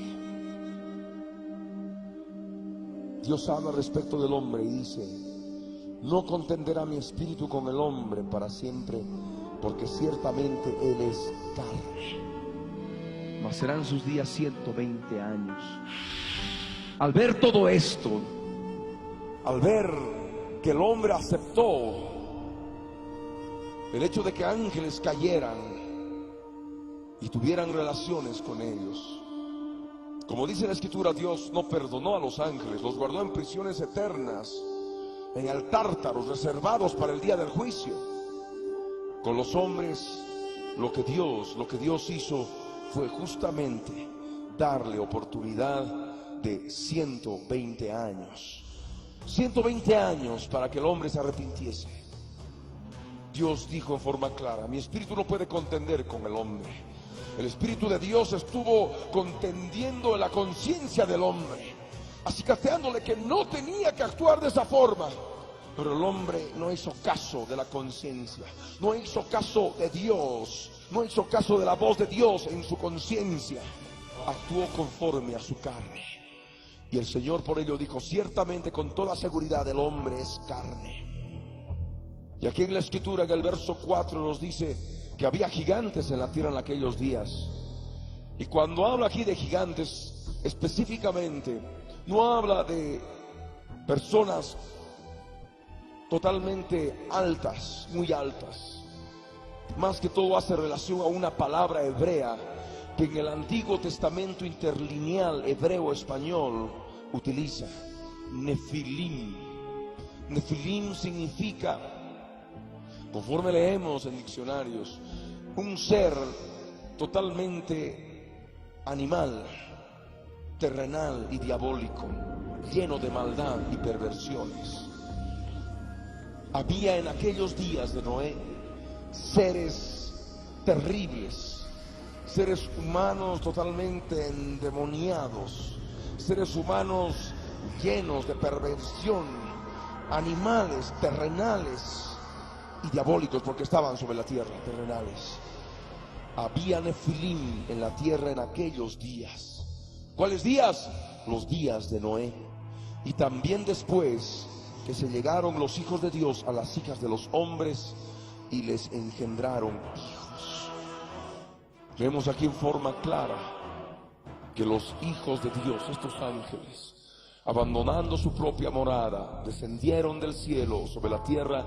Dios habla respecto del hombre y dice: no contenderá mi espíritu con el hombre para siempre, porque ciertamente él es carne, mas serán sus días 120 años. Al ver todo esto, al ver que el hombre aceptó el hecho de que ángeles cayeran y tuvieran relaciones con ellos, como dice la escritura, Dios no perdonó a los ángeles, los guardó en prisiones eternas, en el Tártaro, reservados para el día del juicio. Con los hombres, lo que Dios hizo fue justamente darle oportunidad de 120 años. 120 años para que el hombre se arrepintiese. Dios dijo en forma clara: mi espíritu no puede contender con el hombre. El espíritu de Dios estuvo contendiendo en la conciencia del hombre, acicateándole que no tenía que actuar de esa forma. Pero el hombre no hizo caso de la conciencia, no hizo caso de Dios, no hizo caso de la voz de Dios en su conciencia. Actuó conforme a su carne. Y el Señor por ello dijo: ciertamente, con toda seguridad, el hombre es carne. Y aquí en la escritura, en el verso 4, nos dice que había gigantes en la tierra en aquellos días. Y cuando habla aquí de gigantes, específicamente, no habla de personas totalmente altas, muy altas. Más que todo hace relación a una palabra hebrea que en el Antiguo Testamento interlineal hebreo-español utiliza: Nefilim. Nefilim significa, conforme leemos en diccionarios, un ser totalmente animal, terrenal y diabólico, lleno de maldad y perversiones. Había en aquellos días de Noé seres terribles, seres humanos totalmente endemoniados, seres humanos llenos de perversión, animales terrenales y diabólicos, porque estaban sobre la tierra, terrenales. Había nefilim en la tierra en aquellos días. ¿Cuáles días? Los días de Noé. Y también después que se llegaron los hijos de Dios a las hijas de los hombres y les engendraron hijos. Vemos aquí en forma clara que los hijos de Dios, estos ángeles, abandonando su propia morada, descendieron del cielo sobre la tierra,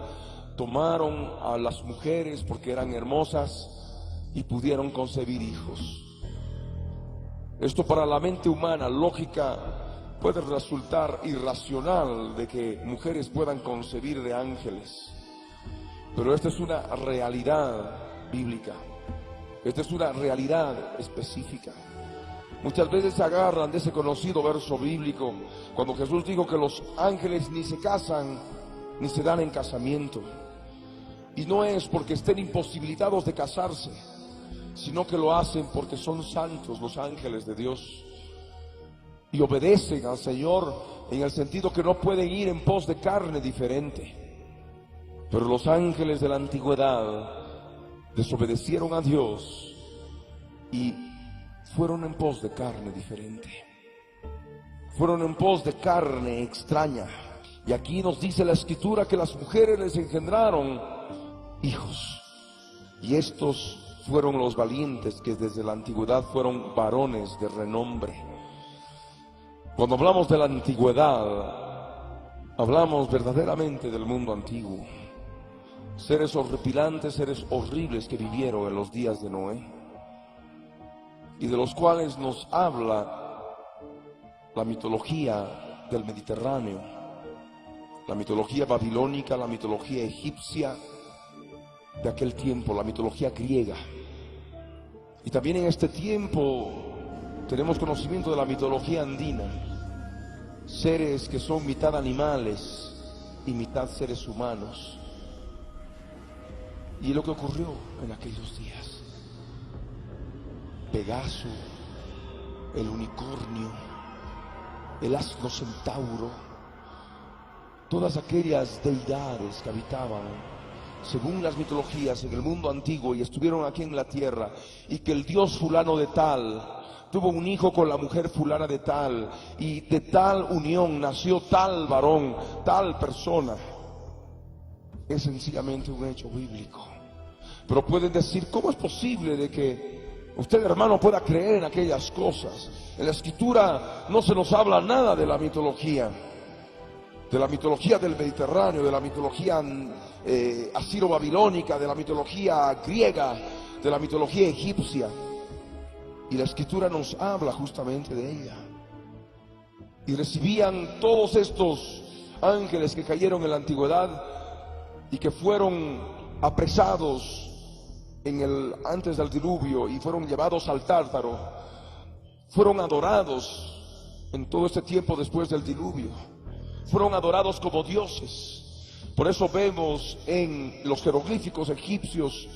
tomaron a las mujeres porque eran hermosas y pudieron concebir hijos. Esto para la mente humana, lógica, puede resultar irracional de que mujeres puedan concebir de ángeles. Pero esta es una realidad bíblica. Esta es una realidad específica. Muchas veces se agarran de ese conocido verso bíblico cuando Jesús dijo que los ángeles ni se casan ni se dan en casamiento. Y no es porque estén imposibilitados de casarse, sino que lo hacen porque son santos los ángeles de Dios y obedecen al Señor, en el sentido que no pueden ir en pos de carne diferente. Pero los ángeles de la antigüedad desobedecieron a Dios y fueron en pos de carne diferente, fueron en pos de carne extraña. Y aquí nos dice la escritura que las mujeres les engendraron hijos, y estos fueron los valientes que desde la antigüedad fueron varones de renombre. Cuando hablamos de la antigüedad, hablamos verdaderamente del mundo antiguo. Seres horripilantes, seres horribles que vivieron en los días de Noé, y de los cuales nos habla la mitología del Mediterráneo, la mitología babilónica, la mitología egipcia de aquel tiempo, la mitología griega. Y también en este tiempo tenemos conocimiento de la mitología andina, seres que son mitad animales y mitad seres humanos. Y lo que ocurrió en aquellos días. Pegaso, el unicornio, el asno centauro, todas aquellas deidades que habitaban, según las mitologías, en el mundo antiguo y estuvieron aquí en la tierra, y que el dios fulano de tal tuvo un hijo con la mujer fulana de tal, y de tal unión nació tal varón, tal persona, es sencillamente un hecho bíblico. Pero pueden decir, ¿cómo es posible de que usted, hermano, pueda creer en aquellas cosas? En la Escritura no se nos habla nada de la mitología del Mediterráneo, de la mitología asiro-babilónica, de la mitología griega, de la mitología egipcia. Y la Escritura nos habla justamente de ella. Y recibían todos estos ángeles que cayeron en la antigüedad y que fueron apresados antes del diluvio y fueron llevados al Tártaro, fueron adorados en todo este tiempo después del diluvio, fueron adorados como dioses. Por eso vemos en los jeroglíficos egipcios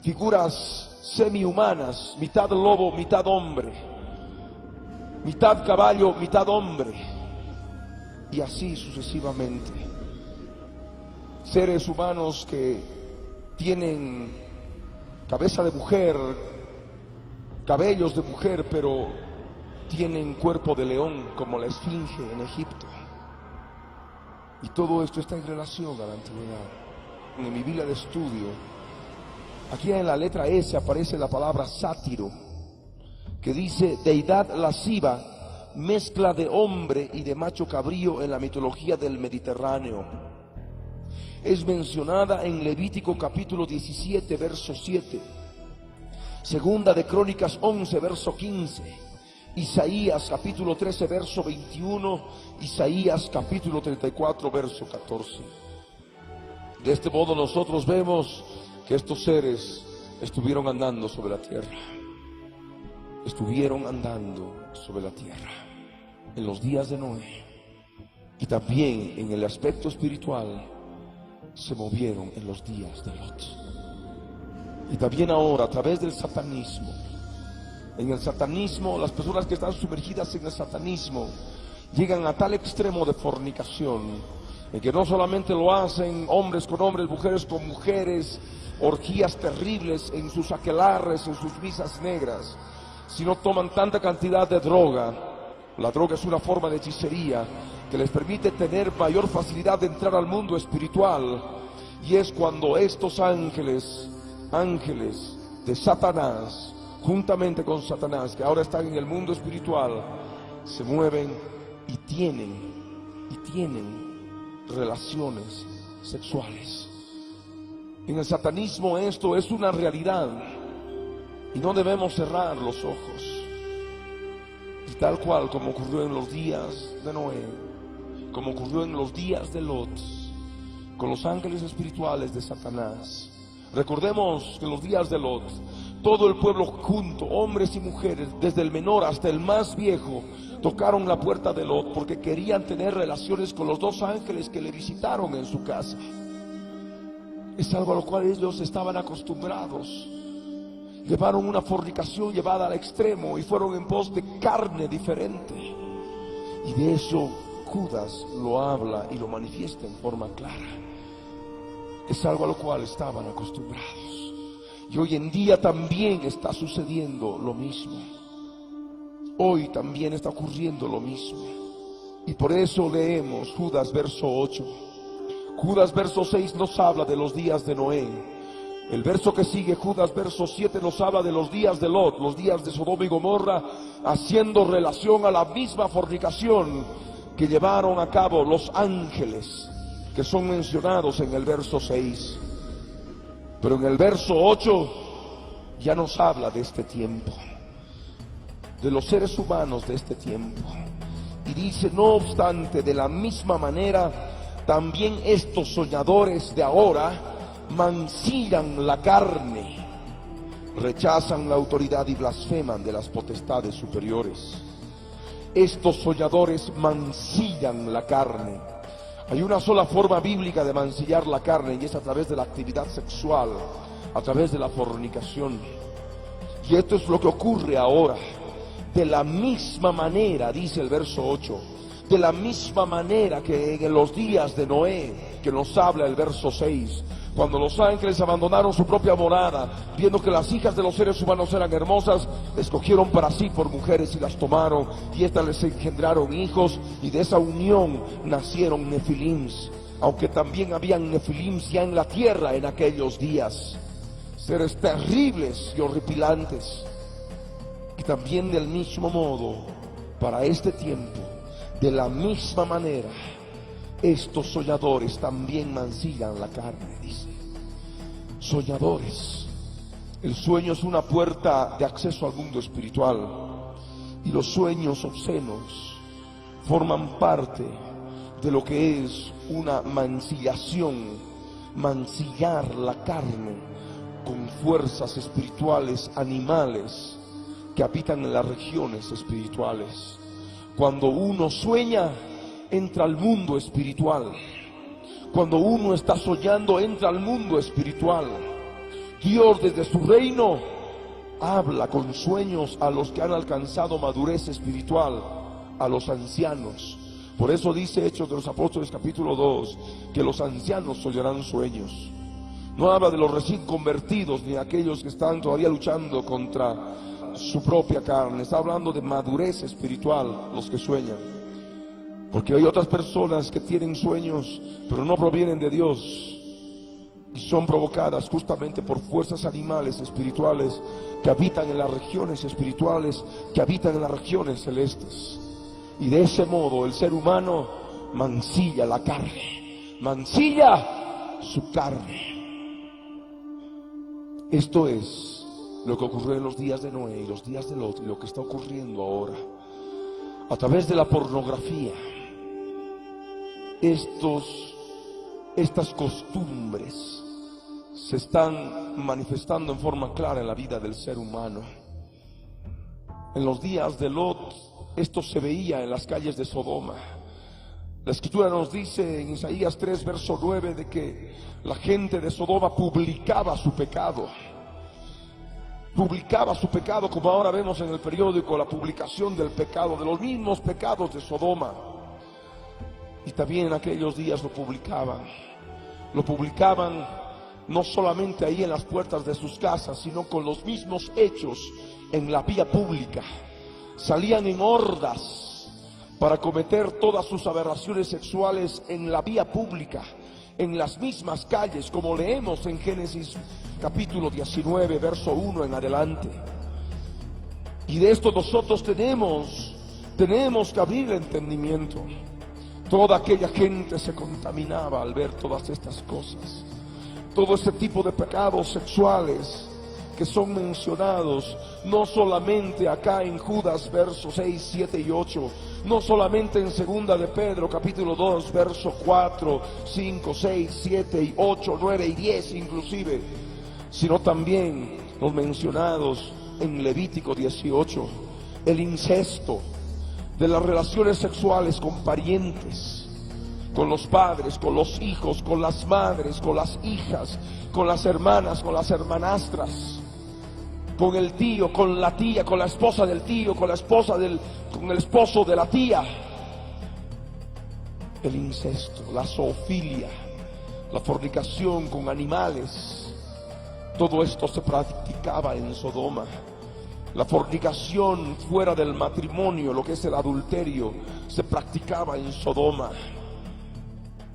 figuras semi-humanas, mitad lobo, mitad hombre, mitad caballo, mitad hombre, y así sucesivamente. Seres humanos que tienen cabeza de mujer, cabellos de mujer, pero tienen cuerpo de león, como la esfinge en Egipto. Y todo esto está en relación a la antigüedad. En mi Biblia de estudio, aquí en la letra S aparece la palabra sátiro, que dice deidad lasciva, mezcla de hombre y de macho cabrío en la mitología del Mediterráneo. Es mencionada en Levítico capítulo 17, verso 7, Segunda de Crónicas 11, verso 15, Isaías capítulo 13, verso 21, Isaías capítulo 34, verso 14. De este modo nosotros vemos que estos seres estuvieron andando sobre la tierra. Estuvieron andando sobre la tierra en los días de Noé. Y también en el aspecto espiritual se movieron en los días de Lot. Y también ahora a través del satanismo. En el satanismo, las personas que están sumergidas en el satanismo llegan a tal extremo de fornicación, en que no solamente lo hacen hombres con hombres, mujeres con mujeres, orgías terribles en sus aquelarres, en sus misas negras, sino toman tanta cantidad de droga. La droga es una forma de hechicería que les permite tener mayor facilidad de entrar al mundo espiritual, y es cuando estos ángeles de Satanás, juntamente con Satanás, que ahora están en el mundo espiritual, se mueven y tienen relaciones sexuales. En el satanismo esto es una realidad y no debemos cerrar los ojos. Y tal cual como ocurrió en los días de Noé, como ocurrió en los días de Lot, con los ángeles espirituales de Satanás. Recordemos que en los días de Lot, todo el pueblo junto, hombres y mujeres, desde el menor hasta el más viejo, tocaron la puerta de Lot porque querían tener relaciones con los dos ángeles que le visitaron en su casa. Es algo a lo cual ellos estaban acostumbrados. Llevaron una fornicación llevada al extremo y fueron en pos de carne diferente. Y de eso Judas lo habla y lo manifiesta en forma clara. Es algo a lo cual estaban acostumbrados. Y hoy en día también está sucediendo lo mismo. Hoy también está ocurriendo lo mismo. Y por eso leemos Judas verso 8. Judas verso 6 nos habla de los días de Noé. El verso que sigue, Judas verso 7, nos habla de los días de Lot, los días de Sodoma y Gomorra, haciendo relación a la misma fornicación que llevaron a cabo los ángeles que son mencionados en el verso 6. Pero en el verso 8 ya nos habla de este tiempo, de los seres humanos de este tiempo. Y dice, no obstante, de la misma manera, también estos soñadores de ahora mancillan la carne, rechazan la autoridad y blasfeman de las potestades superiores. Estos soñadores mancillan la carne. Hay una sola forma bíblica de mancillar la carne, y es a través de la actividad sexual, a través de la fornicación. Y esto es lo que ocurre ahora. De la misma manera, dice el verso 8, de la misma manera que en los días de Noé, que nos habla el verso 6, cuando los ángeles abandonaron su propia morada, viendo que las hijas de los seres humanos eran hermosas, escogieron para sí por mujeres y las tomaron, y éstas les engendraron hijos, y de esa unión nacieron nefilims, aunque también habían nefilims ya en la tierra en aquellos días, seres terribles y horripilantes. Y también del mismo modo, para este tiempo, de la misma manera, estos soñadores también mancillan la carne, dice. Soñadores. El sueño es una puerta de acceso al mundo espiritual, y los sueños obscenos forman parte de lo que es una mancillación, mancillar la carne con fuerzas espirituales animales que habitan en las regiones espirituales. Cuando uno sueña, entra al mundo espiritual. Cuando uno está soñando, entra al mundo espiritual. Dios desde su reino habla con sueños a los que han alcanzado madurez espiritual, a los ancianos. Por eso dice Hechos de los Apóstoles capítulo 2 que los ancianos soñarán sueños. No habla de los recién convertidos ni de aquellos que están todavía luchando contra su propia carne. Está hablando de madurez espiritual, los que sueñan. Porque hay otras personas que tienen sueños, pero no provienen de Dios, y son provocadas justamente por fuerzas animales espirituales que habitan en las regiones espirituales, que habitan en las regiones celestes. Y de ese modo el ser humano mancilla la carne, mancilla su carne. Esto es lo que ocurrió en los días de Noé y los días de Lot, y lo que está ocurriendo ahora a través de la pornografía. Estas costumbres se están manifestando en forma clara en la vida del ser humano. En los días de Lot, esto se veía en las calles de Sodoma. La escritura nos dice en Isaías 3 verso 9 de que la gente de Sodoma publicaba su pecado. Publicaba su pecado, como ahora vemos en el periódico la publicación del pecado, de los mismos pecados de Sodoma. Y también en aquellos días lo publicaban no solamente ahí en las puertas de sus casas, sino con los mismos hechos en la vía pública. Salían en hordas para cometer todas sus aberraciones sexuales en la vía pública, en las mismas calles, como leemos en Génesis capítulo 19, verso 1 en adelante. Y de esto nosotros tenemos que abrir el entendimiento. Toda aquella gente se contaminaba al ver todas estas cosas. Todo este tipo de pecados sexuales que son mencionados no solamente acá en Judas versos 6, 7 y 8, no solamente en segunda de Pedro capítulo 2 verso 4, 5, 6, 7 y 8, 9 y 10 inclusive, sino también los mencionados en Levítico 18, el incesto, de las relaciones sexuales con parientes, con los padres, con los hijos, con las madres, con las hijas, con las hermanas, con las hermanastras, con el tío, con la tía, con la esposa del tío, con el esposo de la tía. El incesto, la zoofilia, la fornicación con animales, todo esto se practicaba en Sodoma. La fornicación fuera del matrimonio, lo que es el adulterio, se practicaba en Sodoma.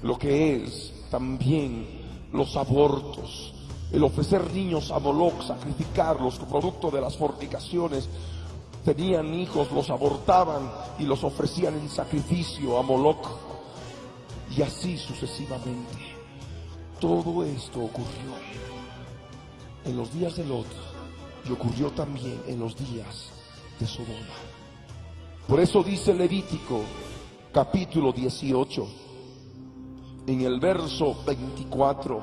Lo que es también los abortos, el ofrecer niños a Moloch, sacrificarlos producto de las fornicaciones. Tenían hijos, los abortaban y los ofrecían en sacrificio a Moloch, y así sucesivamente. Todo esto ocurrió en los días de Lot y ocurrió también en los días de Sodoma. Por eso dice Levítico capítulo 18 en el verso 24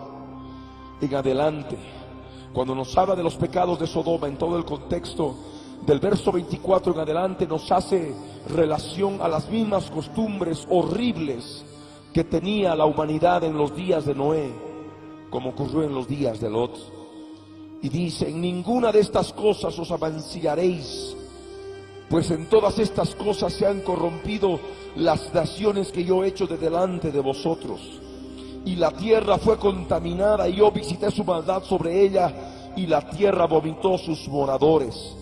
en adelante, cuando nos habla de los pecados de Sodoma, en todo el contexto del verso 24 en adelante nos hace relación a las mismas costumbres horribles que tenía la humanidad en los días de Noé, como ocurrió en los días de Lot. Y dice: en ninguna de estas cosas os amancillaréis, pues en todas estas cosas se han corrompido las naciones que yo he hecho de delante de vosotros. Y la tierra fue contaminada, y yo visité su maldad sobre ella, y la tierra vomitó sus moradores.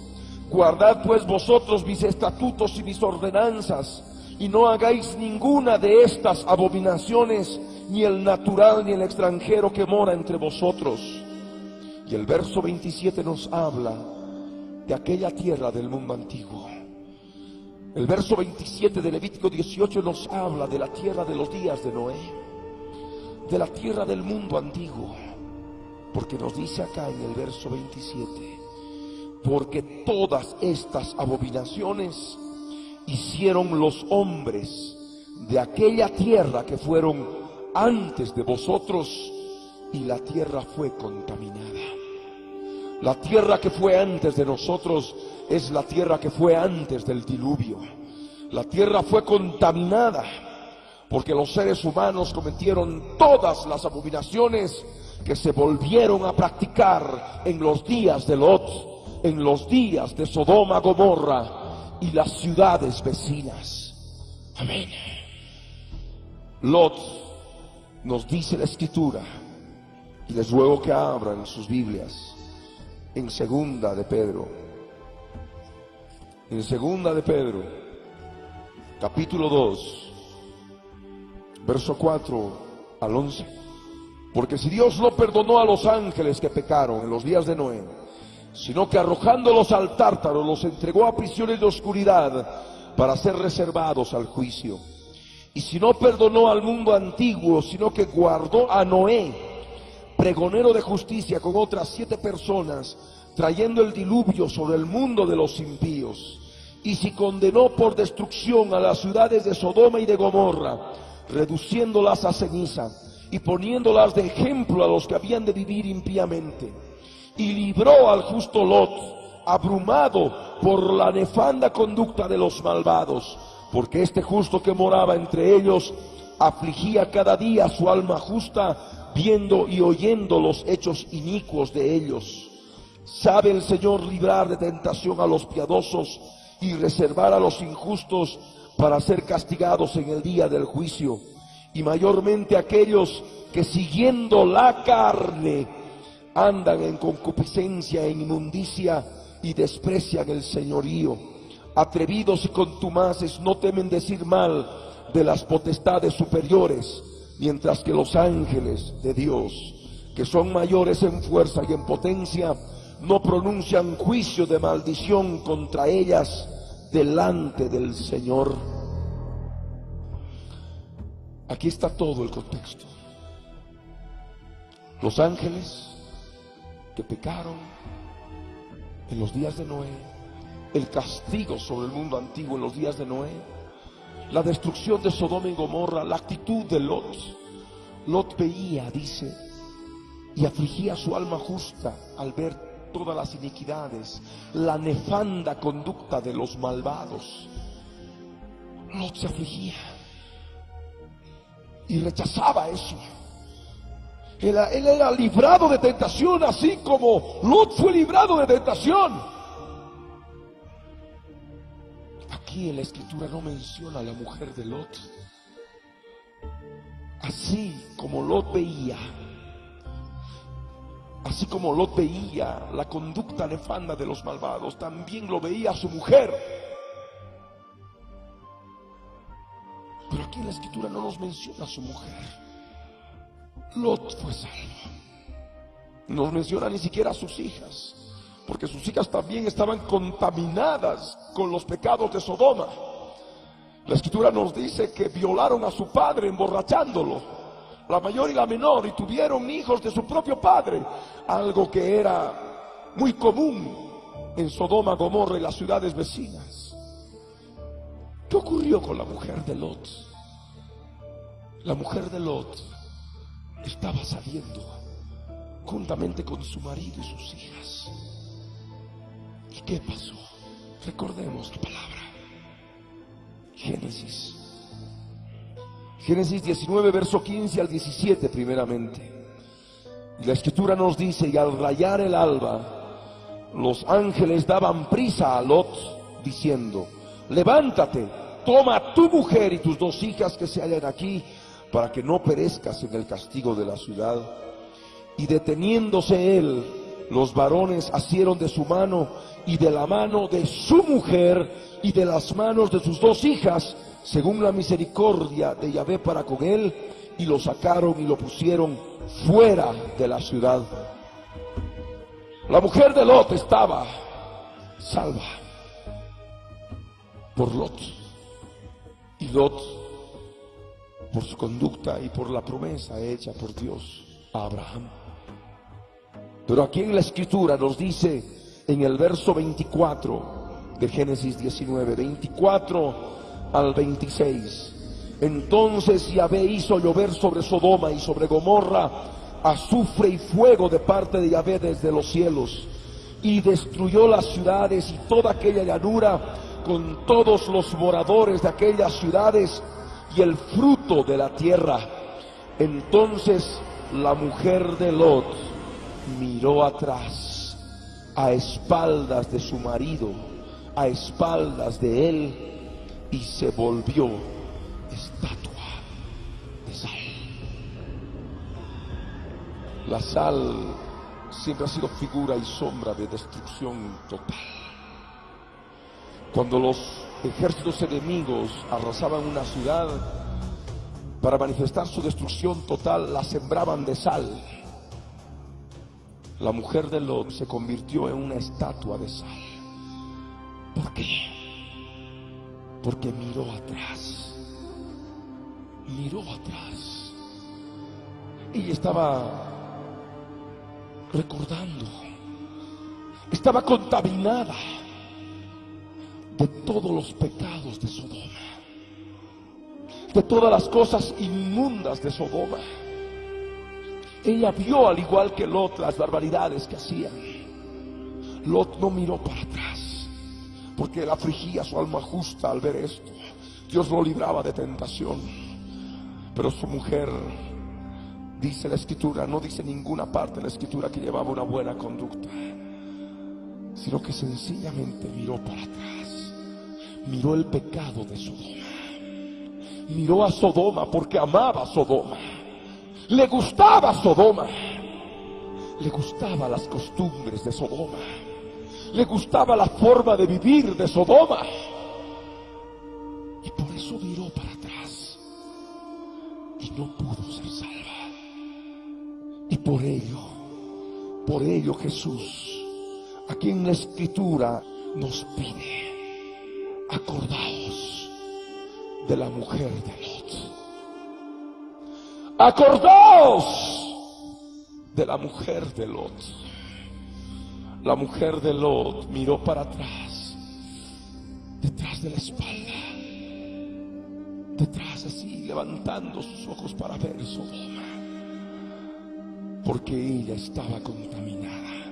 Guardad pues vosotros mis estatutos y mis ordenanzas, y no hagáis ninguna de estas abominaciones, ni el natural ni el extranjero que mora entre vosotros. Y el verso 27 nos habla de aquella tierra del mundo antiguo. El verso 27 de Levítico 18 nos habla de la tierra de los días de Noé, de la tierra del mundo antiguo, porque nos dice acá en el verso 27: porque todas estas abominaciones hicieron los hombres de aquella tierra que fueron antes de vosotros, y la tierra fue contaminada. La tierra que fue antes de nosotros es la tierra que fue antes del diluvio. La tierra fue contaminada porque los seres humanos cometieron todas las abominaciones que se volvieron a practicar en los días de Lot, en los días de Sodoma, Gomorra y las ciudades vecinas. Amén. Lot, nos dice la Escritura, y les ruego que abran sus Biblias en Segunda de Pedro. En Segunda de Pedro, capítulo 2, verso 4 al 11. Porque si Dios no perdonó a los ángeles que pecaron en los días de Noé, sino que arrojándolos al Tártaro los entregó a prisiones de oscuridad para ser reservados al juicio. Y si no perdonó al mundo antiguo, sino que guardó a Noé, pregonero de justicia, con otras 7 personas, trayendo el diluvio sobre el mundo de los impíos. Y si condenó por destrucción a las ciudades de Sodoma y de Gomorra, reduciéndolas a ceniza y poniéndolas de ejemplo a los que habían de vivir impíamente. Y libró al justo Lot, abrumado por la nefanda conducta de los malvados, porque este justo que moraba entre ellos afligía cada día su alma justa, viendo y oyendo los hechos inicuos de ellos. Sabe el Señor librar de tentación a los piadosos y reservar a los injustos para ser castigados en el día del juicio, y mayormente aquellos que siguiendo la carne andan en concupiscencia e inmundicia y desprecian el señorío. Atrevidos y contumaces no temen decir mal de las potestades superiores, mientras que los ángeles de Dios, que son mayores en fuerza y en potencia, no pronuncian juicio de maldición contra ellas delante del Señor. Aquí está todo el contexto. Los ángeles que pecaron en los días de Noé, el castigo sobre el mundo antiguo en los días de Noé, la destrucción de Sodoma y Gomorra, la actitud de Lot. Lot veía, dice, y afligía su alma justa al ver todas las iniquidades, la nefanda conducta de los malvados. Lot se afligía y rechazaba eso. Él era librado de tentación, así como Lot fue librado de tentación. Aquí en la Escritura no menciona a la mujer de Lot. Así como Lot veía, así como Lot veía la conducta nefanda de los malvados, también lo veía su mujer. Pero aquí en la Escritura no nos menciona a su mujer. Lot fue salvo. No nos menciona ni siquiera a sus hijas, porque sus hijas también estaban contaminadas con los pecados de Sodoma. La Escritura nos dice que violaron a su padre emborrachándolo, la mayor y la menor, y tuvieron hijos de su propio padre, algo que era muy común en Sodoma, Gomorra y las ciudades vecinas. ¿Qué ocurrió con la mujer de Lot? La mujer de Lot estaba saliendo juntamente con su marido y sus hijas. ¿Y qué pasó? Recordemos la palabra. Génesis 19, verso 15 al 17 primeramente. Y la escritura nos dice: y al rayar el alba, los ángeles daban prisa a Lot, diciendo: levántate, toma tu mujer y tus 2 hijas que se hallan aquí, para que no perezcas en el castigo de la ciudad. Y deteniéndose él, los varones asieron de su mano y de la mano de su mujer y de las manos de sus 2 hijas, según la misericordia de Yahvé para con él, y lo sacaron y lo pusieron fuera de la ciudad. La mujer de Lot estaba salva por Lot, y Lot por su conducta y por la promesa hecha por Dios a Abraham. Pero aquí en la escritura nos dice en el verso 24 de Génesis 19, 24 al 26: entonces Yahvé hizo llover sobre Sodoma y sobre Gomorra azufre y fuego de parte de Yahvé desde los cielos, y destruyó las ciudades y toda aquella llanura con todos los moradores de aquellas ciudades y el fruto de la tierra. Entonces la mujer de Lot miró atrás, a espaldas de su marido, a espaldas de él, y se volvió estatua de sal. La sal siempre ha sido figura y sombra de destrucción total. Cuando los ejércitos enemigos arrasaban una ciudad, para manifestar su destrucción total, la sembraban de sal. La mujer de Lot se convirtió en una estatua de sal. ¿Por qué? Porque miró atrás. Miró atrás. Ella estaba recordando, estaba contaminada de todos los pecados de Sodoma, de todas las cosas inmundas de Sodoma. Ella vio, al igual que Lot, las barbaridades que hacían. Lot no miró para atrás, porque le afligía su alma justa al ver esto. Dios lo libraba de tentación. Pero su mujer, dice la escritura, no dice ninguna parte de la escritura que llevaba una buena conducta, sino que sencillamente miró para atrás. Miró el pecado de Sodoma. Miró a Sodoma porque amaba a Sodoma. Le gustaba Sodoma. Le gustaban las costumbres de Sodoma. Le gustaba la forma de vivir de Sodoma. Y por eso miró para atrás. Y no pudo ser salva. Y por ello Jesús, aquí en la escritura, nos pide: acordaos de la mujer de Lot. Acordaos de la mujer de Lot. La mujer de Lot miró para atrás, detrás de la espalda, detrás así, levantando sus ojos para ver Sodoma, porque ella estaba contaminada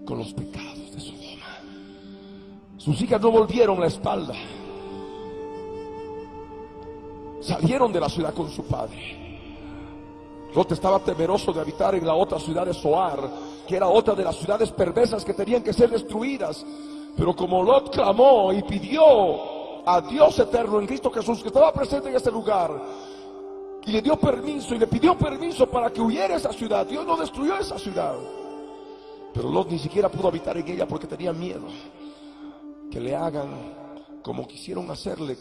con los pecados de Sodoma. Sus hijas no volvieron la espalda, salieron de la ciudad con su padre. Lot estaba temeroso de habitar en la otra ciudad de Zoar, que era otra de las ciudades perversas que tenían que ser destruidas. Pero como Lot clamó y pidió a Dios eterno en Cristo Jesús, que estaba presente en ese lugar, y le dio permiso y le pidió permiso para que huyera esa ciudad, Dios no destruyó esa ciudad. Pero Lot ni siquiera pudo habitar en ella porque tenía miedo que le hagan como quisieron hacerle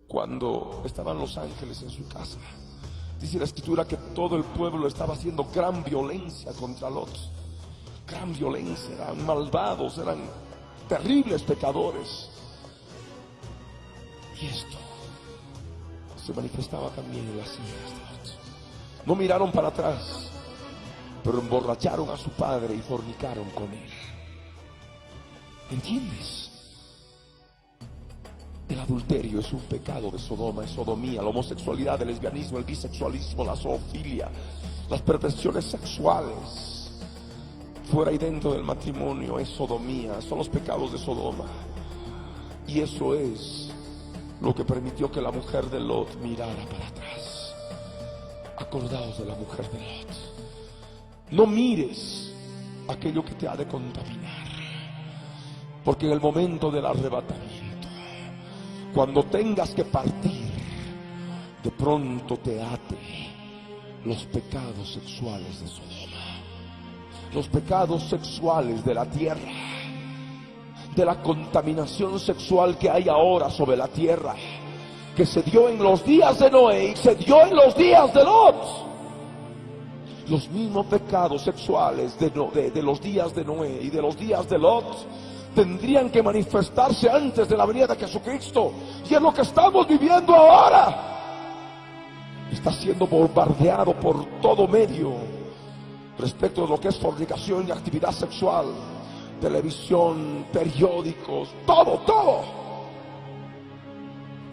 cuando estaban los ángeles en su casa. Dice la escritura que todo el pueblo estaba haciendo gran violencia contra Lot. Gran violencia, eran malvados, eran terribles pecadores. Y esto se manifestaba también en las hijas de Lot. No miraron para atrás, pero emborracharon a su padre y fornicaron con él. ¿Entiendes? El adulterio es un pecado de Sodoma, es sodomía. La homosexualidad, el lesbianismo, el bisexualismo, la zoofilia, las perversiones sexuales fuera y dentro del matrimonio es sodomía, son los pecados de Sodoma. Y eso es lo que permitió que la mujer de Lot mirara para atrás. Acordaos de la mujer de Lot. No mires aquello que te ha de contaminar, porque en el momento del arrebatamiento, cuando tengas que partir, de pronto te ate los pecados sexuales de Sodoma, los pecados sexuales de la tierra, de la contaminación sexual que hay ahora sobre la tierra, que se dio en los días de Noé y se dio en los días de Lot. Los mismos pecados sexuales de los días de Noé y de los días de Lot tendrían que manifestarse antes de la venida de Jesucristo, y es lo que estamos viviendo ahora. Está siendo bombardeado por todo medio respecto de lo que es fornicación y actividad sexual, televisión, periódicos, todo.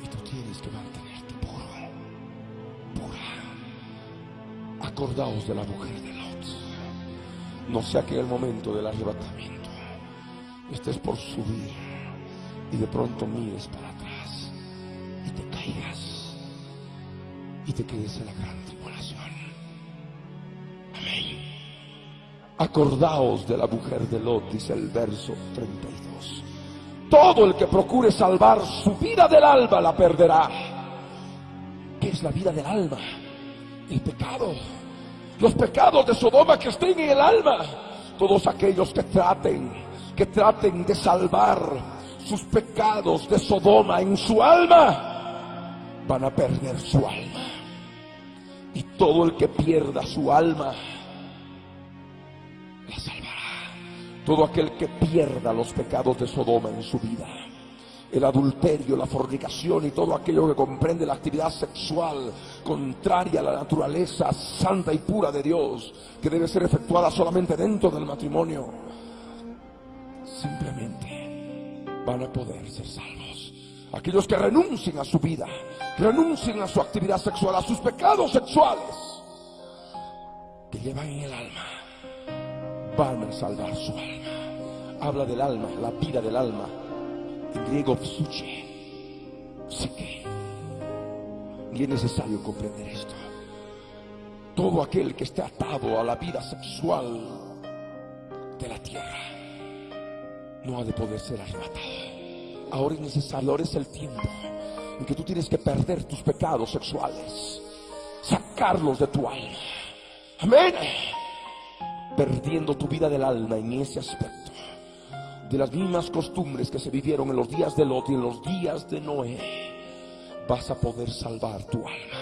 Y tú tienes que mantenerte pura. Acordaos de la mujer de Lot. No sea que en el momento del arrebatamiento estés por subir y de pronto mires para atrás y te caigas y te quedes en la gran tribulación. Amén. Acordaos de la mujer de Lot, dice el verso 32. Todo el que procure salvar su vida del alma la perderá. ¿Qué es la vida del alma? El pecado. Los pecados de Sodoma que estén en el alma. Todos aquellos que traten de salvar sus pecados de Sodoma en su alma, van a perder su alma. Y todo el que pierda su alma la salvará. Todo aquel que pierda los pecados de Sodoma en su vida, el adulterio, la fornicación y todo aquello que comprende la actividad sexual contraria a la naturaleza santa y pura de Dios, que debe ser efectuada solamente dentro del matrimonio, simplemente van a poder ser salvos. Aquellos que renuncien a su vida, renuncien a su actividad sexual, a sus pecados sexuales que llevan en el alma, van a salvar su alma. Habla del alma, la vida del alma, en griego psuche, psique. Y es necesario comprender esto. Todo aquel que esté atado a la vida sexual de la tierra no ha de poder ser arrebatado. Ahora es necesario, ahora es el tiempo en que tú tienes que perder tus pecados sexuales, sacarlos de tu alma. Amén. Perdiendo tu vida del alma en ese aspecto, de las mismas costumbres que se vivieron en los días de Lot y en los días de Noé, vas a poder salvar tu alma.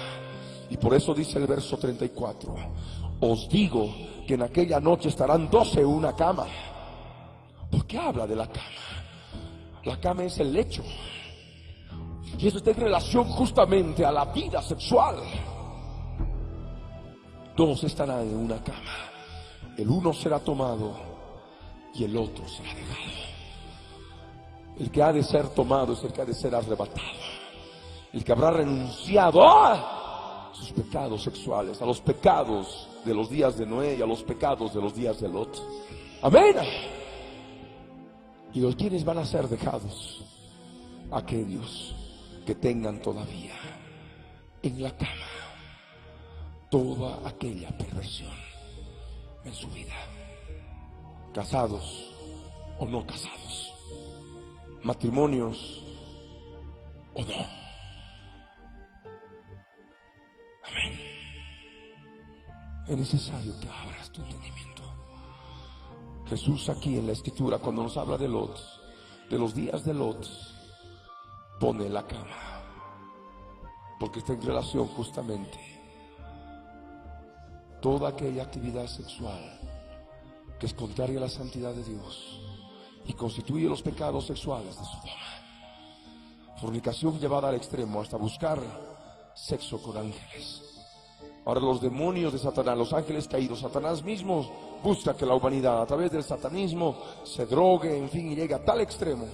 Y por eso dice el verso 34: os digo que en aquella noche estarán 12 en una cama. ¿Por qué habla de la cama? La cama es el lecho, y eso está en relación justamente a la vida sexual. 2 estarán en una cama, el uno será tomado y el otro será dejado. El que ha de ser tomado es el que ha de ser arrebatado, el que habrá renunciado a sus pecados sexuales, a los pecados de los días de Noé y a los pecados de los días de Lot. Amén. Y los quienes van a ser dejados, aquellos que tengan todavía en la cama toda aquella perversión en su vida, casados o no casados, matrimonios o no. Amén. Es necesario que abras tu entendimiento. Jesús aquí en la escritura, cuando nos habla de Lot, de los días de Lot, pone la cama, porque está en relación justamente toda aquella actividad sexual que es contraria a la santidad de Dios y constituye los pecados sexuales de Sodoma. Fornicación llevada al extremo hasta buscar sexo con ángeles. Ahora los demonios de Satanás, los ángeles caídos, Satanás mismo busca que la humanidad a través del satanismo se drogue, en fin, y llegue a tal extremo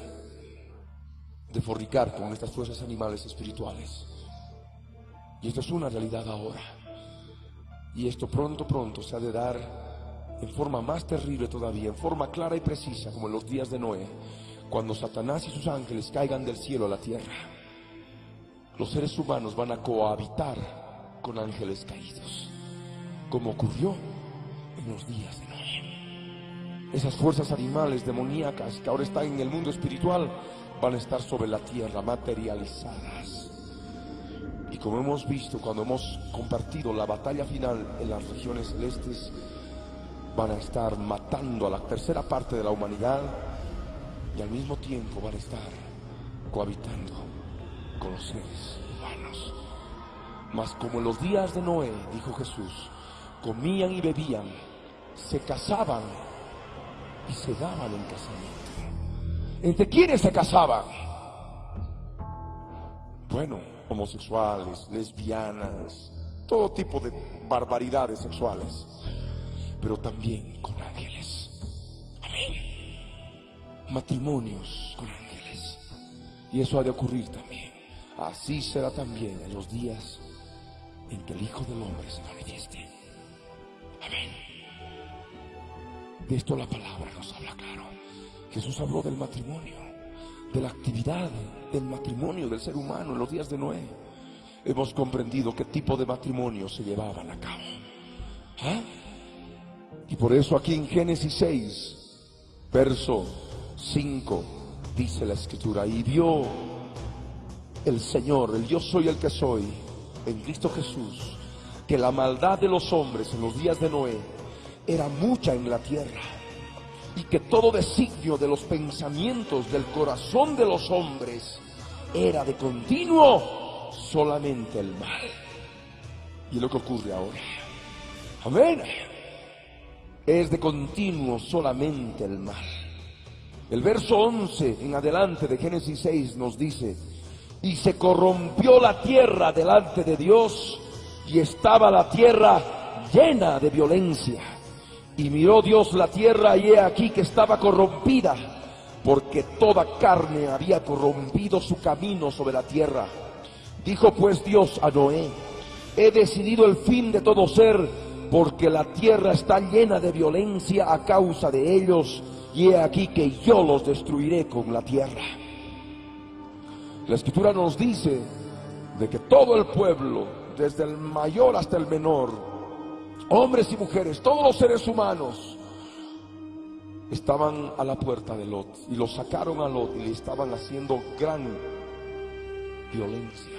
de fornicar con estas fuerzas animales espirituales. Y esto es una realidad ahora. Y esto pronto se ha de dar en forma más terrible todavía, en forma clara y precisa, como en los días de Noé, cuando Satanás y sus ángeles caigan del cielo a la tierra. Los seres humanos van a cohabitar con ángeles caídos, como ocurrió en en los días de Noé. Esas fuerzas animales demoníacas que ahora están en el mundo espiritual van a estar sobre la tierra, materializadas. Y como hemos visto cuando hemos compartido la batalla final en las regiones celestes, van a estar matando a la tercera parte de la humanidad y al mismo tiempo van a estar cohabitando con los seres humanos. Mas como en los días de Noé, dijo Jesús, comían y bebían, se casaban y se daban en casamiento. ¿Entre quiénes se casaban? Bueno, homosexuales, lesbianas, todo tipo de barbaridades sexuales, pero también con ángeles. Amén. Matrimonios con ángeles. Y eso ha de ocurrir también. Así será también en los días en que el Hijo del Hombre se manifieste. Amén. De esto la palabra nos habla claro. Jesús habló del matrimonio, de la actividad del matrimonio del ser humano en los días de Noé. Hemos comprendido qué tipo de matrimonio se llevaban a cabo. Y por eso aquí en Génesis 6, verso 5, dice la Escritura: y vio el Señor, el yo soy el que soy, en Cristo Jesús, que la maldad de los hombres en los días de Noé era mucha en la tierra, y que todo designio de los pensamientos del corazón de los hombres era de continuo solamente el mal. Y es lo que ocurre ahora. Amén. Es de continuo solamente el mal. El verso 11 en adelante de Génesis 6 nos dice: y se corrompió la tierra delante de Dios, y estaba la tierra llena de violencia. Y miró Dios la tierra, y he aquí que estaba corrompida, porque toda carne había corrompido su camino sobre la tierra. Dijo pues Dios a Noé: he decidido el fin de todo ser, porque la tierra está llena de violencia a causa de ellos, y he aquí que yo los destruiré con la tierra. La Escritura nos dice de que todo el pueblo, desde el mayor hasta el menor, hombres y mujeres, todos los seres humanos, estaban a la puerta de Lot, y lo sacaron a Lot y le estaban haciendo gran violencia.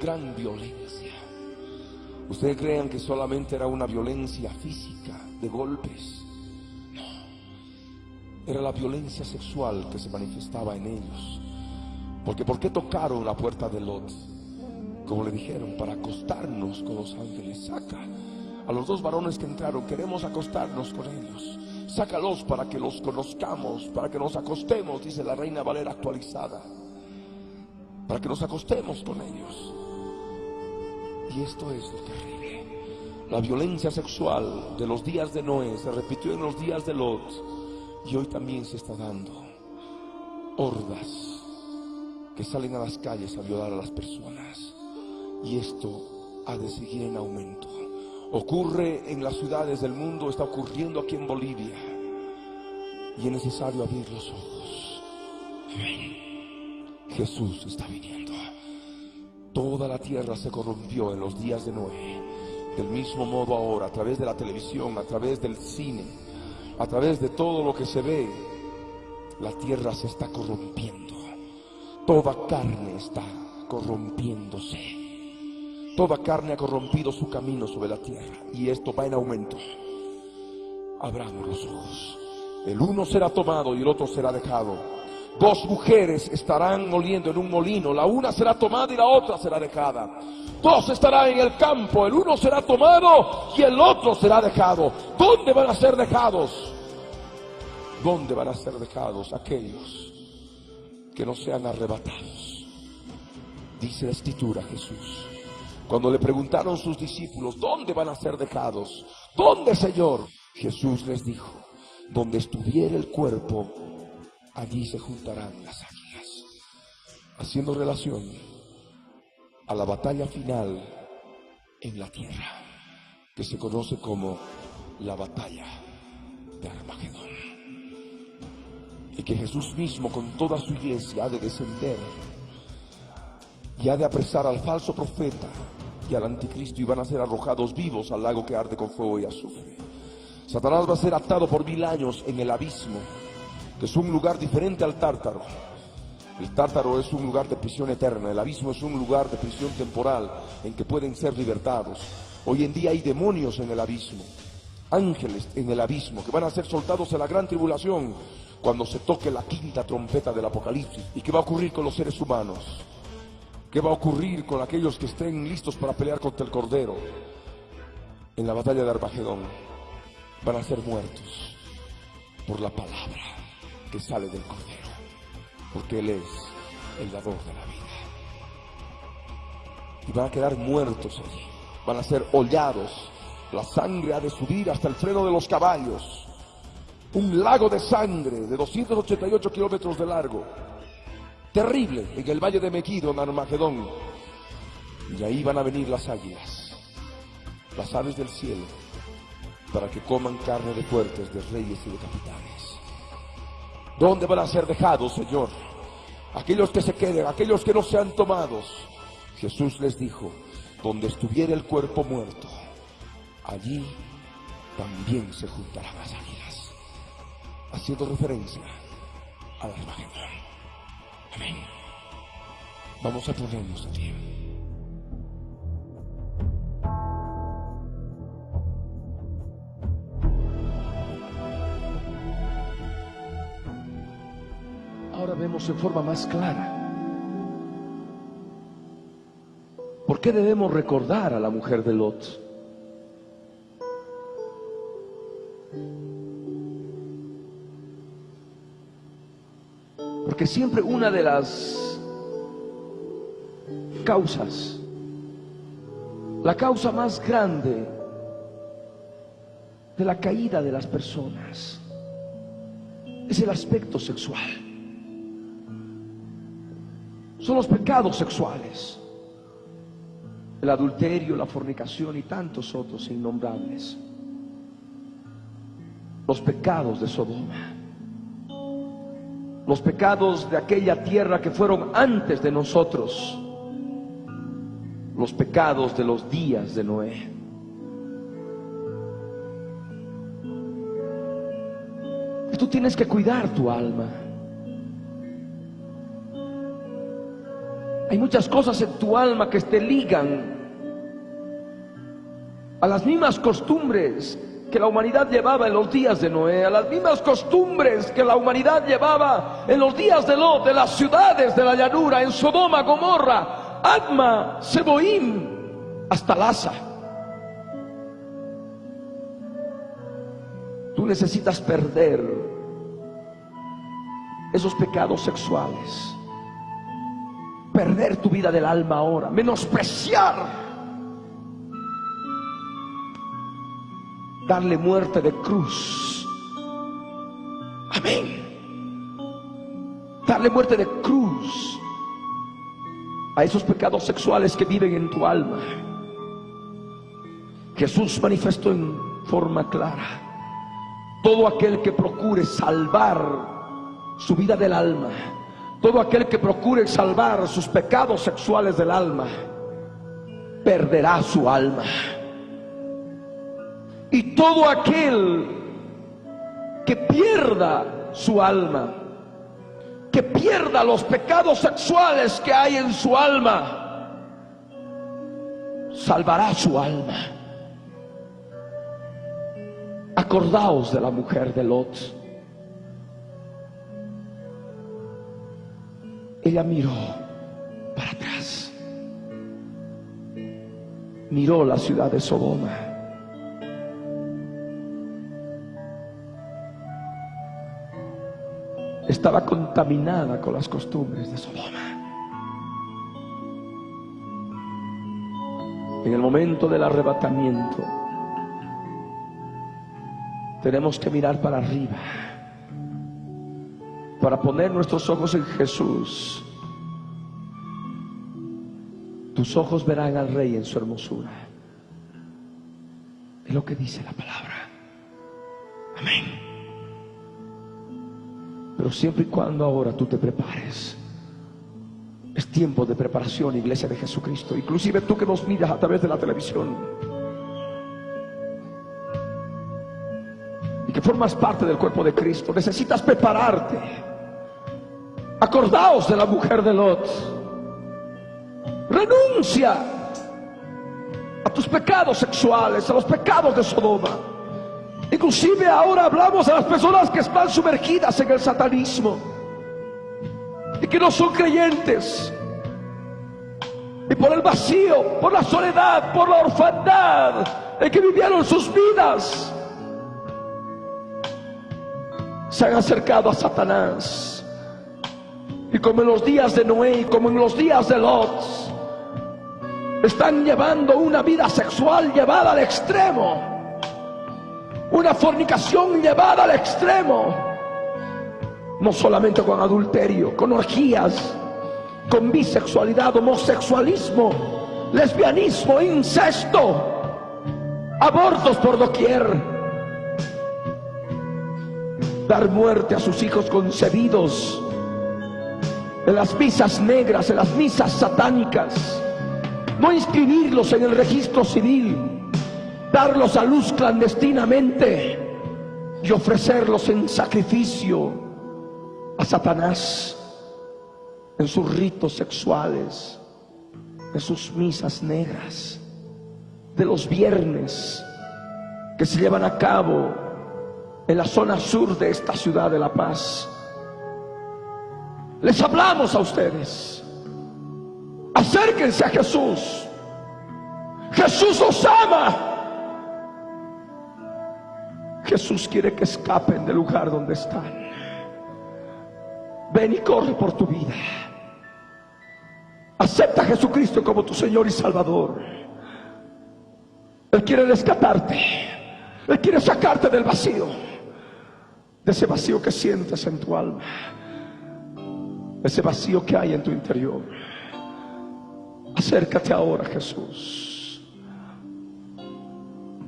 Gran violencia. ¿Ustedes creen que solamente era una violencia física, de golpes? No. Era la violencia sexual que se manifestaba en ellos. Porque ¿por qué tocaron la puerta de Lot? Como le dijeron, para acostarnos con los ángeles. Saca a los dos varones que entraron, queremos acostarnos con ellos. Sácalos para que los conozcamos, para que nos acostemos, dice la Reina Valera actualizada. Para que nos acostemos con ellos. Y esto es lo terrible. La violencia sexual de los días de Noé se repitió en los días de Lot, y hoy también se está dando. Hordas que salen a las calles a violar a las personas, y esto ha de seguir en aumento. Ocurre en las ciudades del mundo, está ocurriendo aquí en Bolivia, y es necesario abrir los ojos. Amén. Jesús está viniendo. Toda la tierra se corrompió en los días de Noé. Del mismo modo ahora, a través de la televisión, a través del cine, a través de todo lo que se ve, la tierra se está corrompiendo. Toda carne está corrompiéndose. Toda carne ha corrompido su camino sobre la tierra, y esto va en aumento. Abramos los ojos. El uno será tomado y el otro será dejado. Dos mujeres estarán moliendo en un molino, la una será tomada y la otra será dejada. Dos estarán en el campo, el uno será tomado y el otro será dejado. ¿Dónde van a ser dejados? ¿Dónde van a ser dejados aquellos que no sean arrebatados? Dice la Escritura, Jesús, cuando le preguntaron sus discípulos: ¿dónde van a ser dejados? ¿Dónde, Señor? Jesús les dijo: donde estuviera el cuerpo, allí se juntarán las águilas. Haciendo relación a la batalla final en la tierra, que se conoce como la batalla de Armagedón, y que Jesús mismo con toda su iglesia ha de descender y ha de apresar al falso profeta y al anticristo, y van a ser arrojados vivos al lago que arde con fuego y azufre. Satanás va a ser atado por 1000 años en el abismo, que es un lugar diferente al Tártaro. El Tártaro es un lugar de prisión eterna, el abismo es un lugar de prisión temporal en que pueden ser libertados. Hoy en día hay demonios en el abismo, ángeles en el abismo, que van a ser soltados en la gran tribulación cuando se toque la 5ª trompeta del Apocalipsis. ¿Y qué va a ocurrir con los seres humanos? ¿Qué va a ocurrir con aquellos que estén listos para pelear contra el Cordero en la batalla de Armagedón? Van a ser muertos por la palabra que sale del Cordero, porque Él es el dador de la vida. Y van a quedar muertos allí, van a ser hollados. La sangre ha de subir hasta el freno de los caballos. Un lago de sangre de 288 kilómetros de largo, terrible, en el valle de Megido, en Armagedón. Y ahí van a venir las águilas, las aves del cielo, para que coman carne de fuertes, de reyes y de capitanes. ¿Dónde van a ser dejados, Señor? Aquellos que se queden, aquellos que no sean tomados. Jesús les dijo: donde estuviera el cuerpo muerto, allí también se juntarán las águilas, haciendo referencia al Armagedón. Amén. Vamos a ponernos de pie. Ahora vemos en forma más clara por qué debemos recordar a la mujer de Lot. Porque siempre una de las causas, la causa más grande de la caída de las personas, es el aspecto sexual. Son los pecados sexuales, el adulterio, la fornicación y tantos otros innombrables. Los pecados de Sodoma, los pecados de aquella tierra que fueron antes de nosotros, los pecados de los días de Noé. Y tú tienes que cuidar tu alma. Hay muchas cosas en tu alma que te ligan a las mismas costumbres que la humanidad llevaba en los días de Noé, a las mismas costumbres que la humanidad llevaba en los días de Lot, de las ciudades de la llanura, en Sodoma, Gomorra, Adma, Seboim, hasta Lasa. Tú necesitas perder esos pecados sexuales, perder tu vida del alma ahora, menospreciar, darle muerte de cruz. Amén. Darle muerte de cruz a esos pecados sexuales que viven en tu alma. Jesús manifestó en forma clara: todo aquel que procure salvar su vida del alma, todo aquel que procure salvar sus pecados sexuales del alma, perderá su alma. Y todo aquel que pierda su alma, que pierda los pecados sexuales que hay en su alma, salvará su alma. Acordaos de la mujer de Lot. Ella miró para atrás, miró la ciudad de Sodoma, estaba contaminada con las costumbres de Sodoma. En el momento del arrebatamiento tenemos que mirar para arriba, para poner nuestros ojos en Jesús. Tus ojos verán al Rey en su hermosura. Es lo que dice la palabra. Amén. Pero siempre y cuando ahora tú te prepares. Es tiempo de preparación, Iglesia de Jesucristo. Inclusive tú que nos miras a través de la televisión. y que formas parte del cuerpo de Cristo, necesitas prepararte. Acordaos de la mujer de Lot. Renuncia a tus pecados sexuales, a los pecados de Sodoma. Inclusive ahora hablamos de las personas que están sumergidas en el satanismo y que no son creyentes, y por el vacío, por la soledad, por la orfandad en que vivieron sus vidas, se han acercado a Satanás. Y como en los días de Noé y como en los días de Lot, están llevando una vida sexual llevada al extremo, una fornicación llevada al extremo, no solamente con adulterio, con orgías, con bisexualidad, homosexualismo, lesbianismo, incesto, abortos por doquier, dar muerte a sus hijos concebidos en las misas negras, en las misas satánicas, no inscribirlos en el registro civil, darlos a luz clandestinamente y ofrecerlos en sacrificio a Satanás, en sus ritos sexuales, en sus misas negras de los viernes que se llevan a cabo en la zona sur de esta ciudad de La Paz. Les hablamos a ustedes: acérquense a Jesús. Jesús los ama. Jesús quiere que escapen del lugar donde están. Ven y corre por tu vida. Acepta a Jesucristo como tu Señor y Salvador. Él quiere rescatarte. Él quiere sacarte del vacío, de ese vacío que sientes en tu alma, ese vacío que hay en tu interior. Acércate ahora a Jesús.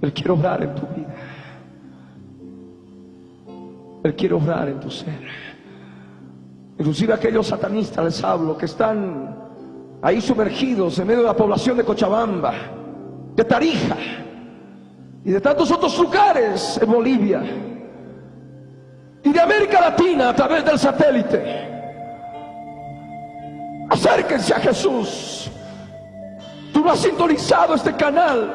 Él quiere obrar en tu vida. Él quiere obrar en tu ser. Inclusive aquellos satanistas, les hablo, que están ahí sumergidos en medio de la población de Cochabamba, de Tarija y de tantos otros lugares en Bolivia y de América Latina a través del satélite. Acérquense a Jesús. Tú no has sintonizado este canal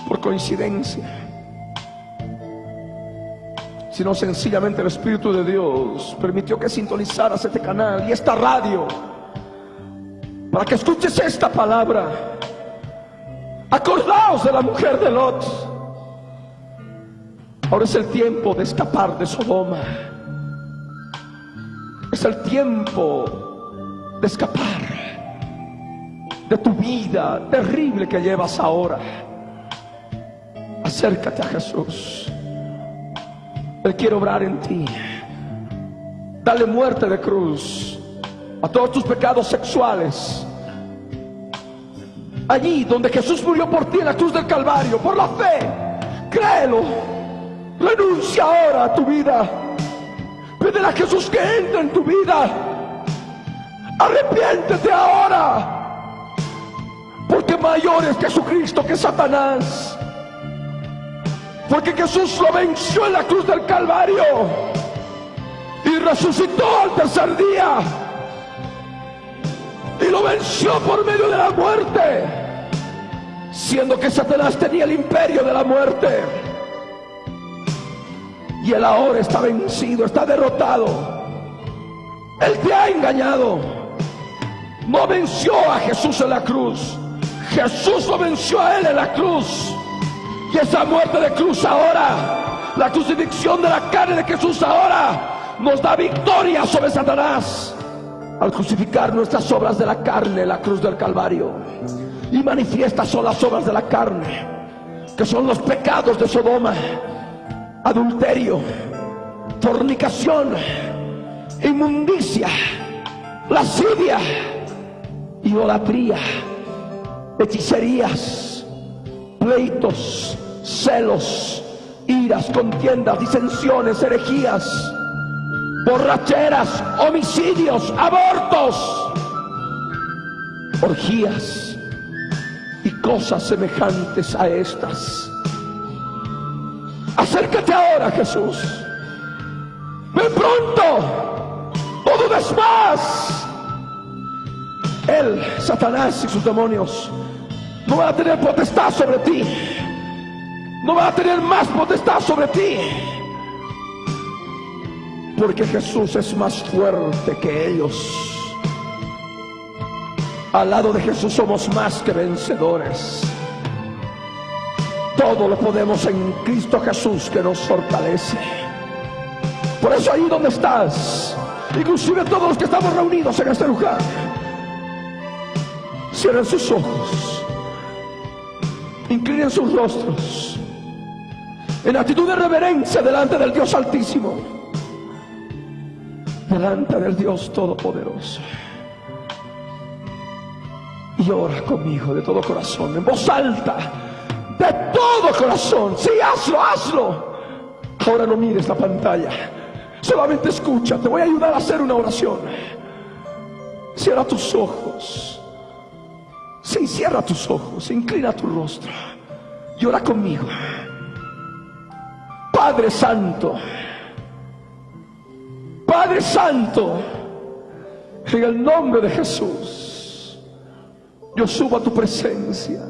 por coincidencia, sino sencillamente el Espíritu de Dios permitió que sintonizaras este canal y esta radio para que escuches esta palabra. Acordaos de la mujer de Lot. Ahora es el tiempo de escapar de Sodoma. Es el tiempo de escapar de tu vida terrible que llevas ahora. Acércate a Jesús. Él quiere obrar en ti. Dale muerte de cruz a todos tus pecados sexuales. Allí donde Jesús murió por ti en la cruz del Calvario, por la fe, créelo. Renuncia ahora a tu vida. Pídele a Jesús que entre en tu vida. Arrepiéntete ahora, porque mayor es Jesucristo que Satanás. Porque Jesús lo venció en la cruz del Calvario y resucitó al tercer día y lo venció por medio de la muerte, siendo que Satanás tenía el imperio de la muerte. Y él ahora está vencido, está derrotado. Él te ha engañado. No venció a Jesús en la cruz, Jesús lo venció a él en la cruz. Y esa muerte de cruz ahora, la crucifixión de la carne de Jesús ahora, nos da victoria sobre Satanás al crucificar nuestras obras de la carne en la cruz del Calvario. Y manifiestas son las obras de la carne, que son los pecados de Sodoma: adulterio, fornicación, inmundicia, lascivia, idolatría, hechicerías, pleitos, celos, iras, contiendas, disensiones, herejías, borracheras, homicidios, abortos, orgías y cosas semejantes a estas. Acércate ahora, Jesús. Ven pronto. No dudes más. Él, Satanás y sus demonios, no van a tener potestad sobre ti. No van a tener más potestad sobre ti. Porque Jesús es más fuerte que ellos. Al lado de Jesús somos más que vencedores. Todo lo podemos en Cristo Jesús que nos fortalece. Por eso ahí donde estás, inclusive todos los que estamos reunidos en este lugar, cierren sus ojos, inclinen sus rostros en actitud de reverencia delante del Dios Altísimo, delante del Dios Todopoderoso. Y ora conmigo de todo corazón, en voz alta, de todo corazón. Sí, hazlo. Ahora no mires la pantalla, solamente escucha. Te voy a ayudar a hacer una oración. Cierra tus ojos. Sí, cierra tus ojos, inclina tu rostro y ora conmigo. Padre Santo, Padre Santo, en el nombre de Jesús, yo subo a tu presencia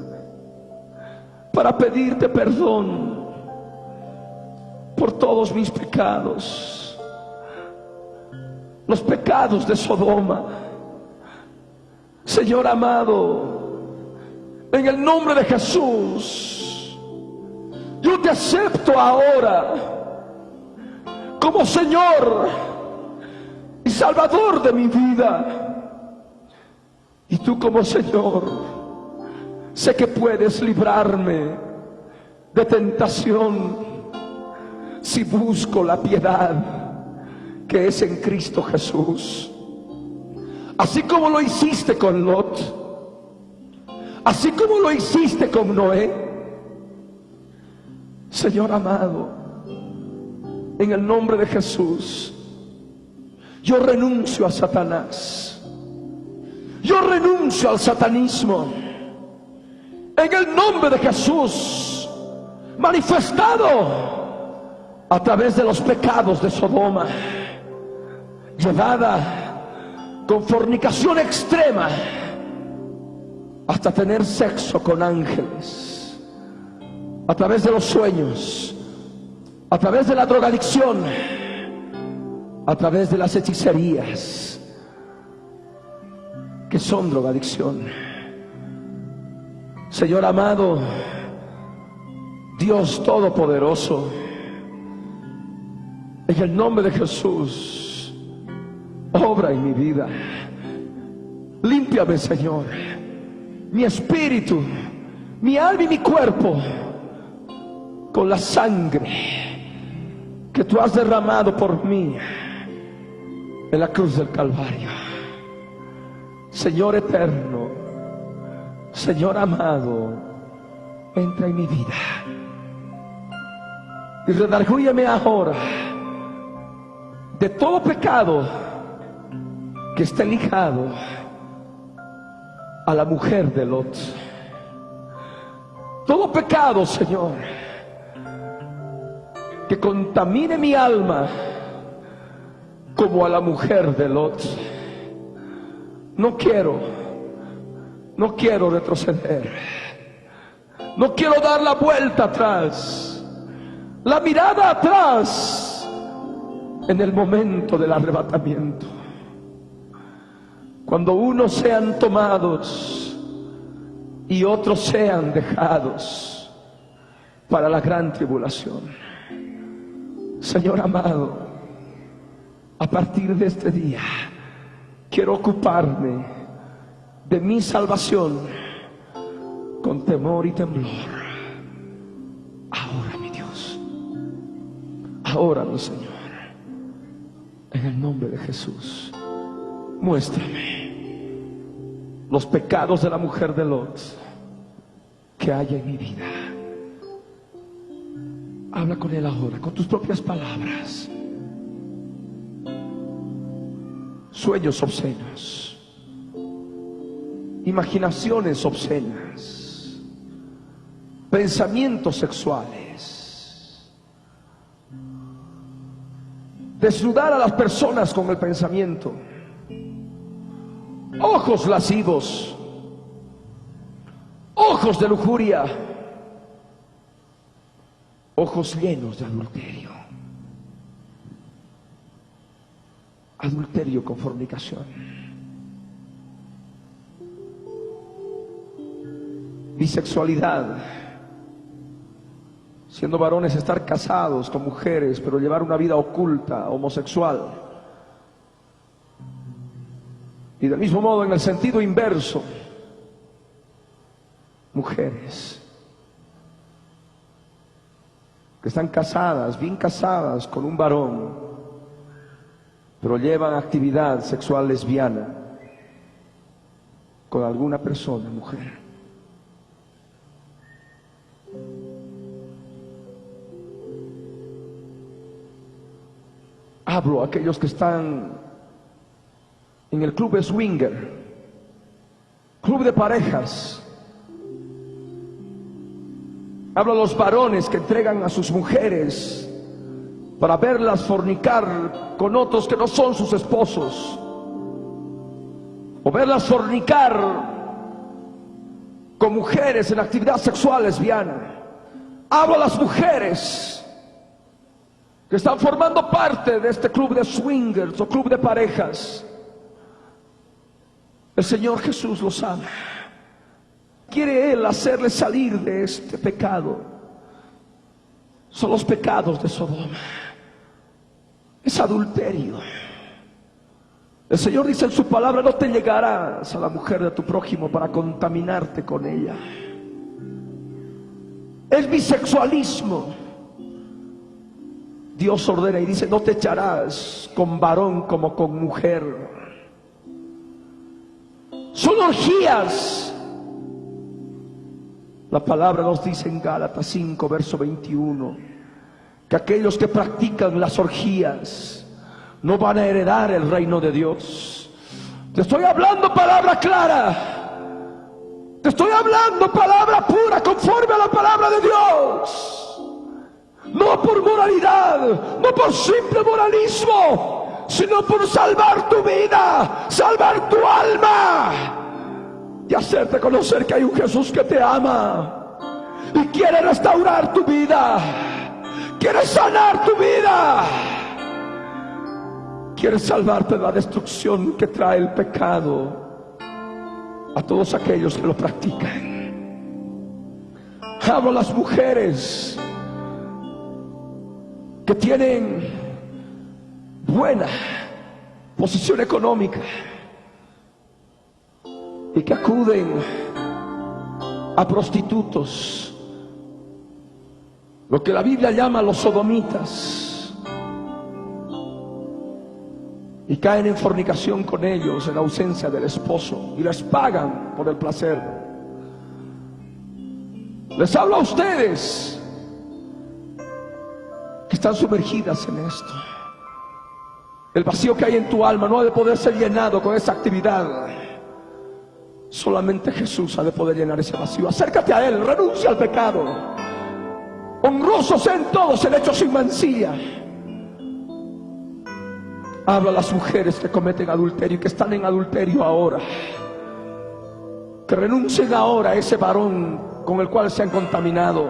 para pedirte perdón por todos mis pecados, los pecados de Sodoma. Señor amado, en el nombre de Jesús, yo te acepto ahora como Señor y Salvador de mi vida. Y tú como Señor, sé que puedes librarme de tentación si busco la piedad que es en Cristo Jesús. Así como lo hiciste con Lot, así como lo hiciste con Noé. Señor amado, en el nombre de Jesús, yo renuncio a Satanás. Yo renuncio al satanismo. En el nombre de Jesús, manifestado a través de los pecados de Sodoma, llevada con fornicación extrema hasta tener sexo con ángeles, a través de los sueños, a través de la drogadicción, a través de las hechicerías, que son drogadicción. Señor amado, Dios Todopoderoso, en el nombre de Jesús, obra en mi vida. Límpiame, Señor, mi espíritu, mi alma y mi cuerpo con la sangre que tú has derramado por mí en la cruz del Calvario. Señor eterno, Señor amado, entra en mi vida y redargúyame ahora de todo pecado que esté ligado a la mujer de Lot. Todo pecado, Señor, que contamine mi alma como a la mujer de Lot. No quiero retroceder. No quiero dar la vuelta atrás, la mirada atrás en el momento del arrebatamiento. Cuando unos sean tomados y otros sean dejados para la gran tribulación. Señor amado, a partir de este día quiero ocuparme de mi salvación con temor y temblor. Ahora, mi Dios, ahora, mi Señor, en el nombre de Jesús, muéstrame los pecados de la mujer de Lot que haya en mi vida. Habla con Él ahora, con tus propias palabras. Sueños obscenos, imaginaciones obscenas, pensamientos sexuales, desnudar a las personas con el pensamiento, ojos lascivos, ojos de lujuria, ojos llenos de adulterio, adulterio con fornicación, bisexualidad, siendo varones estar casados con mujeres pero llevar una vida oculta, homosexual. Y del mismo modo, en el sentido inverso, mujeres que están casadas, bien casadas con un varón, pero llevan actividad sexual lesbiana con alguna persona, mujer. Hablo a aquellos que están en el club de swinger, club de parejas. Hablo a los varones que entregan a sus mujeres para verlas fornicar con otros que no son sus esposos, o verlas fornicar con mujeres en actividad sexual lesbiana. Hablo a las mujeres que están formando parte de este club de swingers o club de parejas. El Señor Jesús los ama. Quiere Él hacerles salir de este pecado. Son los pecados de Sodoma. Es adulterio. El Señor dice en su palabra: no te llegarás a la mujer de tu prójimo para contaminarte con ella. Es bisexualismo. Dios ordena y dice: no te echarás con varón como con mujer. Son orgías. La palabra nos dice en Gálatas 5, verso 21, que aquellos que practican las orgías no van a heredar el reino de Dios. Te estoy hablando palabra clara. Te estoy hablando palabra pura, conforme a la palabra de Dios. No por moralidad, no por simple moralismo, sino por salvar tu vida, salvar tu alma y hacerte conocer que hay un Jesús que te ama y quiere restaurar tu vida, quiere sanar tu vida, quiere salvarte de la destrucción que trae el pecado a todos aquellos que lo practican. Hablo a las mujeres que tienen buena posición económica y que acuden a prostitutos, lo que la Biblia llama los sodomitas, y caen en fornicación con ellos en ausencia del esposo y les pagan por el placer. Les hablo a ustedes que están sumergidas en esto. El vacío que hay en tu alma no ha de poder ser llenado con esa actividad. Solamente Jesús ha de poder llenar ese vacío. Acércate a Él, renuncia al pecado. Honrosos en todos, el hecho sin mancilla. Habla a las mujeres que cometen adulterio y que están en adulterio ahora, que renuncien ahora a ese varón con el cual se han contaminado.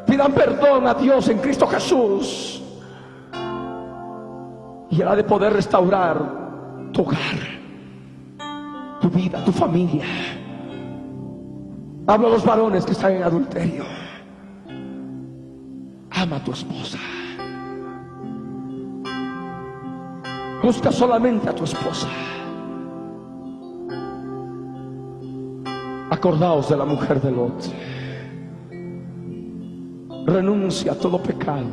Pidan perdón a Dios en Cristo Jesús y Él ha de poder restaurar tu hogar, tu vida, tu familia. Hablo a los varones que están en adulterio. Ama a tu esposa. Busca solamente a tu esposa. Acordaos de la mujer de Lot. Renuncia a todo pecado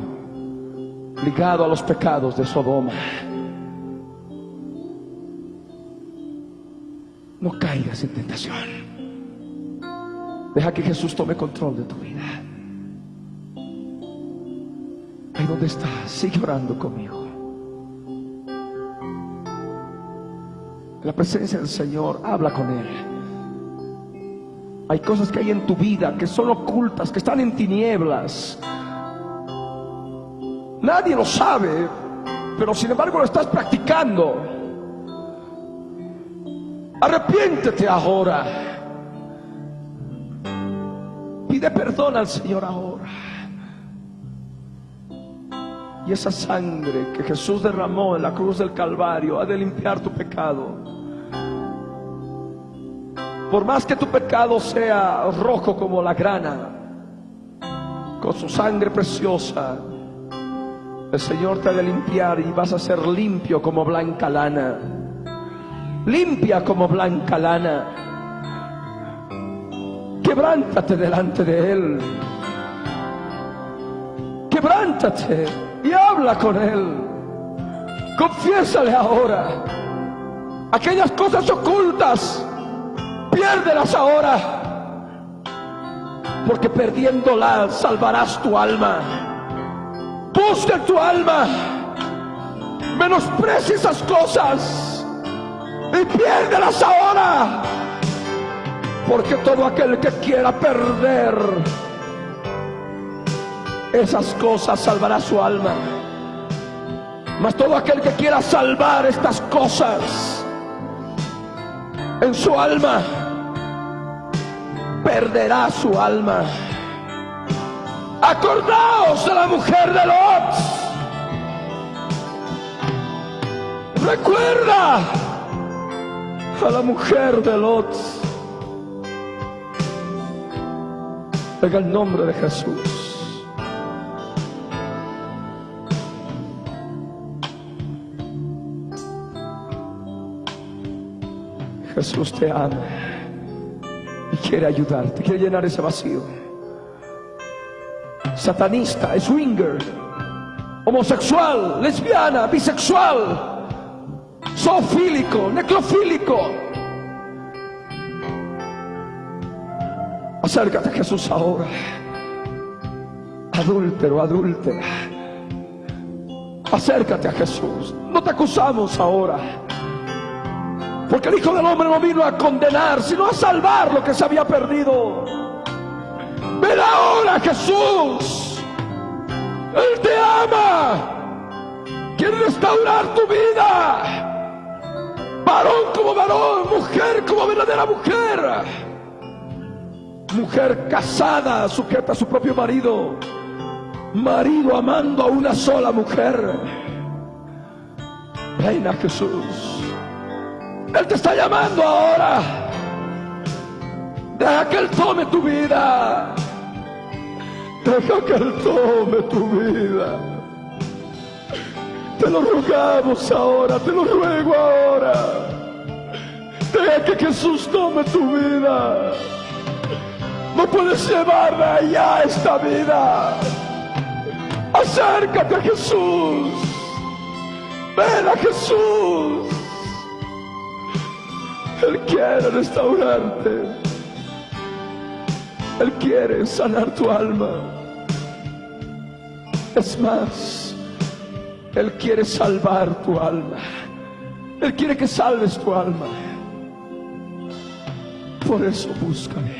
ligado a los pecados de Sodoma. No caigas en tentación. Deja que Jesús tome control de tu vida. Ahí donde estás, sigue orando conmigo. En la presencia del Señor, habla con Él. Hay cosas que hay en tu vida que son ocultas, que están en tinieblas. Nadie lo sabe, pero sin embargo lo estás practicando. Arrepiéntete ahora. Pide perdón al Señor ahora. Y esa sangre que Jesús derramó en la cruz del Calvario ha de limpiar tu pecado. Por más que tu pecado sea rojo como la grana, con su sangre preciosa, el Señor te ha de limpiar y vas a ser limpio como blanca lana. Limpia como blanca lana. Quebrántate delante de Él. Quebrántate y habla con Él. Confiésale ahora. Aquellas cosas ocultas, piérdelas ahora, porque perdiéndolas salvarás tu alma. Busca tu alma. Menosprecia esas cosas y piérdelas ahora, porque todo aquel que quiera perder esas cosas salvará su alma. Mas todo aquel que quiera salvar estas cosas en su alma, perderá su alma. Acordaos de la mujer de Lot. Recuerda a la mujer de Lot. En el nombre de Jesús. Jesús te ama y quiere ayudarte, quiere llenar ese vacío. Satanista, swinger, homosexual, lesbiana, bisexual, zoofílico, necrofílico, acércate a Jesús ahora. Adúltero, adúltera, acércate a Jesús. No te acusamos ahora, porque el Hijo del Hombre no vino a condenar, sino a salvar lo que se había perdido. Ven ahora a Jesús. Él te ama. Quiere restaurar tu vida. Varón como varón, mujer como verdadera mujer. Mujer casada, sujeta a su propio marido. Marido amando a una sola mujer. Ven a Jesús. Él te está llamando ahora. Deja que Él tome tu vida. Deja que Él tome tu vida. Te lo rogamos ahora, te lo ruego ahora. Deja que Jesús tome tu vida. No puedes llevarla ya esta vida. Acércate a Jesús. Ven a Jesús. Él quiere restaurarte. Él quiere sanar tu alma. Es más, Él quiere salvar tu alma. Él quiere que salves tu alma. Por eso búscale.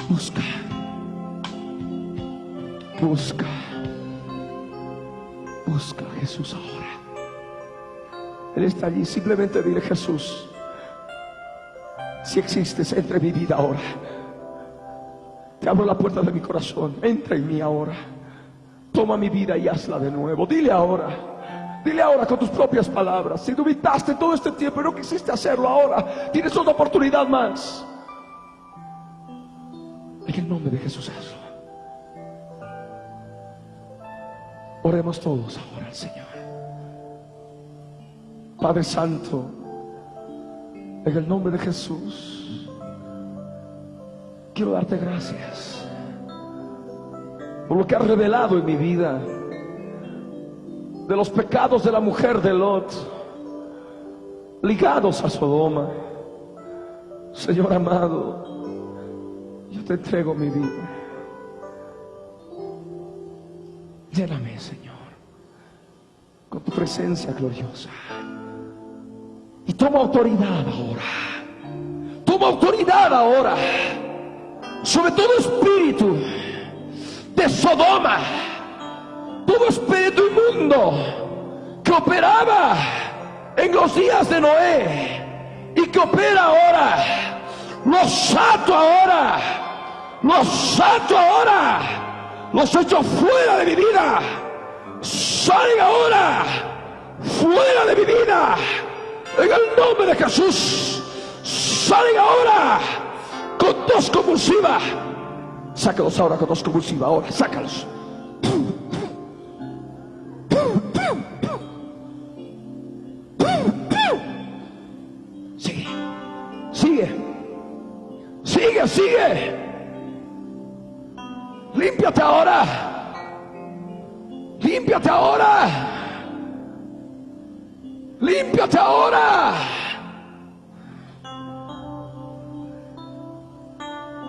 Busca. Busca. Busca a Jesús ahora. Él está allí. Simplemente dile: Jesús, si existes, entra en mi vida ahora. Te abro la puerta de mi corazón. Entra en mí ahora. Toma mi vida y hazla de nuevo. Dile ahora. Dile ahora con tus propias palabras. Si dubitaste todo este tiempo y no quisiste hacerlo ahora, tienes otra oportunidad más. En el nombre de Jesús, hazlo. Oremos todos ahora al Señor. Padre Santo, en el nombre de Jesús, quiero darte gracias por lo que has revelado en mi vida, de los pecados de la mujer de Lot, ligados a Sodoma. Señor amado, yo te entrego mi vida. Lléname, Señor, con tu presencia gloriosa. Y toma autoridad ahora. Toma autoridad ahora sobre todo espíritu de Sodoma, todo espíritu inmundo operaba en los días de Noé y que opera ahora, los ato ahora, los ato ahora, los echo fuera de mi vida. Salen ahora fuera de mi vida en el nombre de Jesús. Salen ahora con tos convulsiva. Sácalos ahora con tos convulsiva. Ahora, sácalos. Sigue, sigue, sigue, sigue. Límpiate ahora. Límpiate ahora. Límpiate ahora.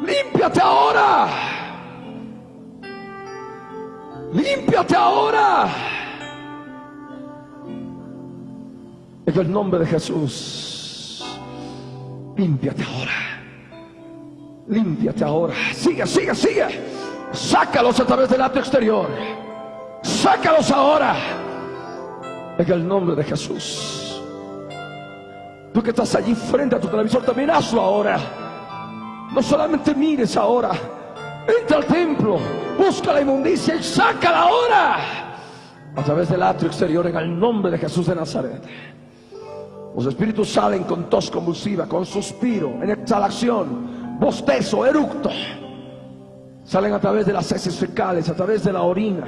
Límpiate ahora. Límpiate ahora. En el nombre de Jesús. Límpiate ahora. Límpiate ahora. Sigue, sigue, sigue. Sácalos a través del acto exterior. Sácalos ahora. En el nombre de Jesús. Tú que estás allí frente a tu televisor, también hazlo ahora. No solamente mires ahora. Entra al templo, busca la inmundicia y sácala ahora. A través del atrio exterior, en el nombre de Jesús de Nazaret. Los espíritus salen con tos convulsiva, con suspiro, en exhalación, bostezo, eructo. Salen a través de las heces fecales, a través de la orina,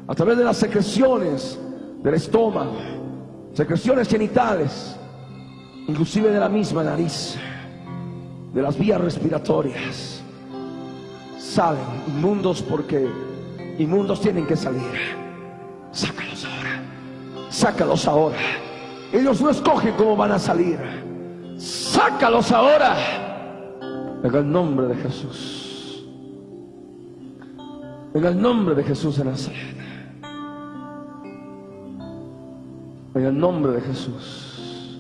a través de las secreciones del estómago, secreciones genitales, inclusive de la misma nariz, de las vías respiratorias. Salen inmundos porque inmundos tienen que salir. Sácalos ahora. Sácalos ahora. Ellos no escogen cómo van a salir. Sácalos ahora. En el nombre de Jesús. En el nombre de Jesús de Nazaret. En el nombre de Jesús.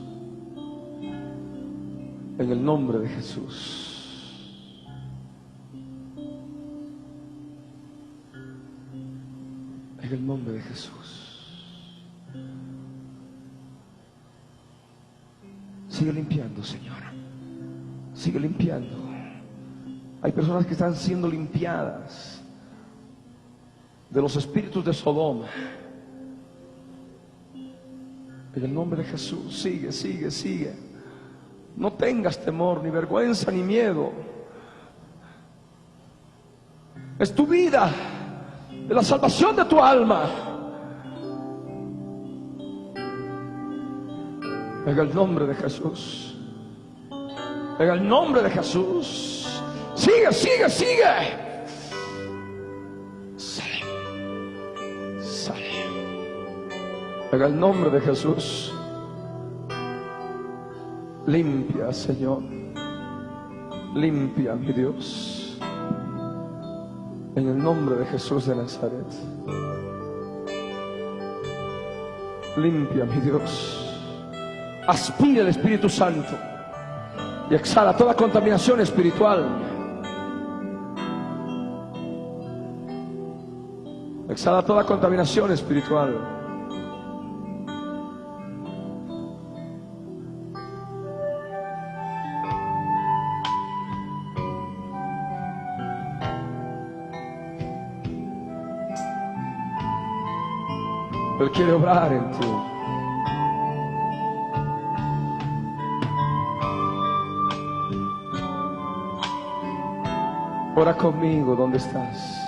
En el nombre de Jesús. En el nombre de Jesús. Sigue limpiando, Señor. Sigue limpiando. Hay personas que están siendo limpiadas de los espíritus de Sodoma. En el nombre de Jesús. Sigue, sigue, sigue. No tengas temor, ni vergüenza, ni miedo. Es tu vida, de la salvación de tu alma. En el nombre de Jesús. En el nombre de Jesús. Sigue, sigue, sigue. Sale. Sale. En el nombre de Jesús. Limpia, Señor. Limpia, mi Dios. En el nombre de Jesús de Nazaret. Limpia, mi Dios. Aspira el Espíritu Santo y exhala toda contaminación espiritual. Exhala toda contaminación espiritual. Él quiere obrar en ti. Ora conmigo donde estás.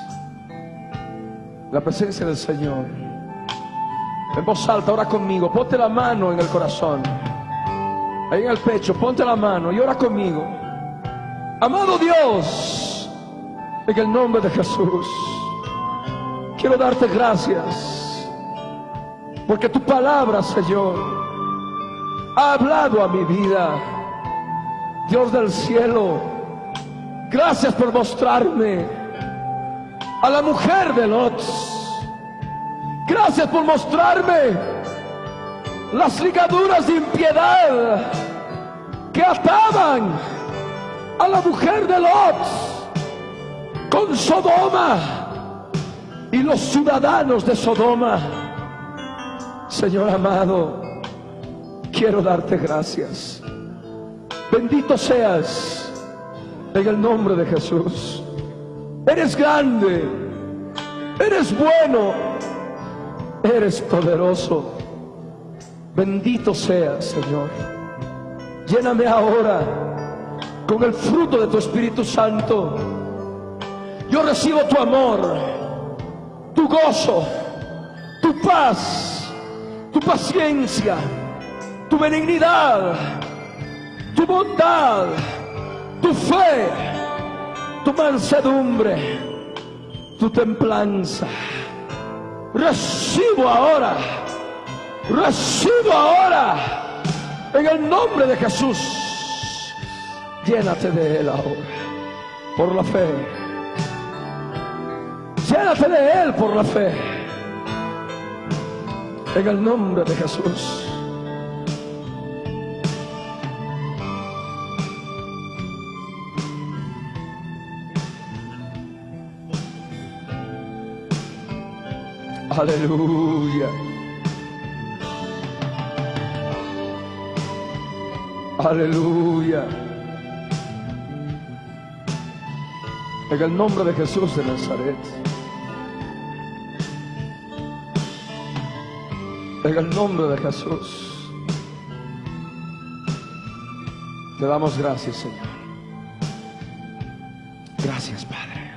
La presencia del Señor. En voz alta, ora conmigo. Ponte la mano en el corazón. Ahí en el pecho, ponte la mano y ora conmigo. Amado Dios, en el nombre de Jesús, quiero darte gracias. Porque tu palabra, Señor, ha hablado a mi vida. Dios del cielo, gracias por mostrarme a la mujer de Lot. Gracias por mostrarme las ligaduras de impiedad que ataban a la mujer de Lot con Sodoma y los ciudadanos de Sodoma. Señor amado, quiero darte gracias. Bendito seas en el nombre de Jesús. Eres grande, eres bueno, eres poderoso. Bendito seas, Señor. Lléname ahora con el fruto de tu Espíritu Santo. Yo recibo tu amor, tu gozo, tu paz, tu paciencia, tu benignidad, tu bondad, tu fe, tu mansedumbre, tu templanza. Recibo ahora en el nombre de Jesús. Llénate de Él ahora por la fe. Llénate de Él por la fe en el nombre de Jesús. Aleluya. Aleluya. En el nombre de Jesús de Nazaret. En el nombre de Jesús. Te damos gracias, Señor. Gracias, Padre.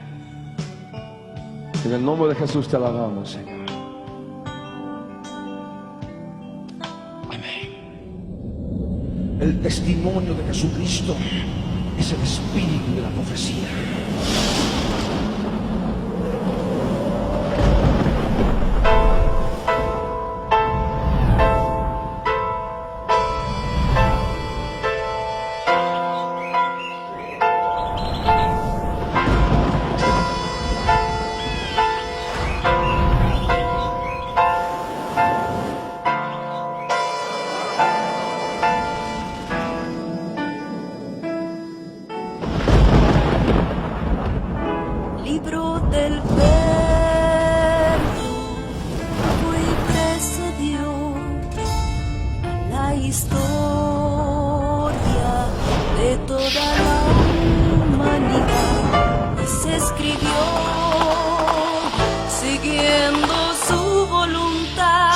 En el nombre de Jesús te alabamos, Señor. El testimonio de Jesucristo es el espíritu de la profecía. Libro del Verbo fue y precedió a la historia de toda la humanidad y se escribió siguiendo su voluntad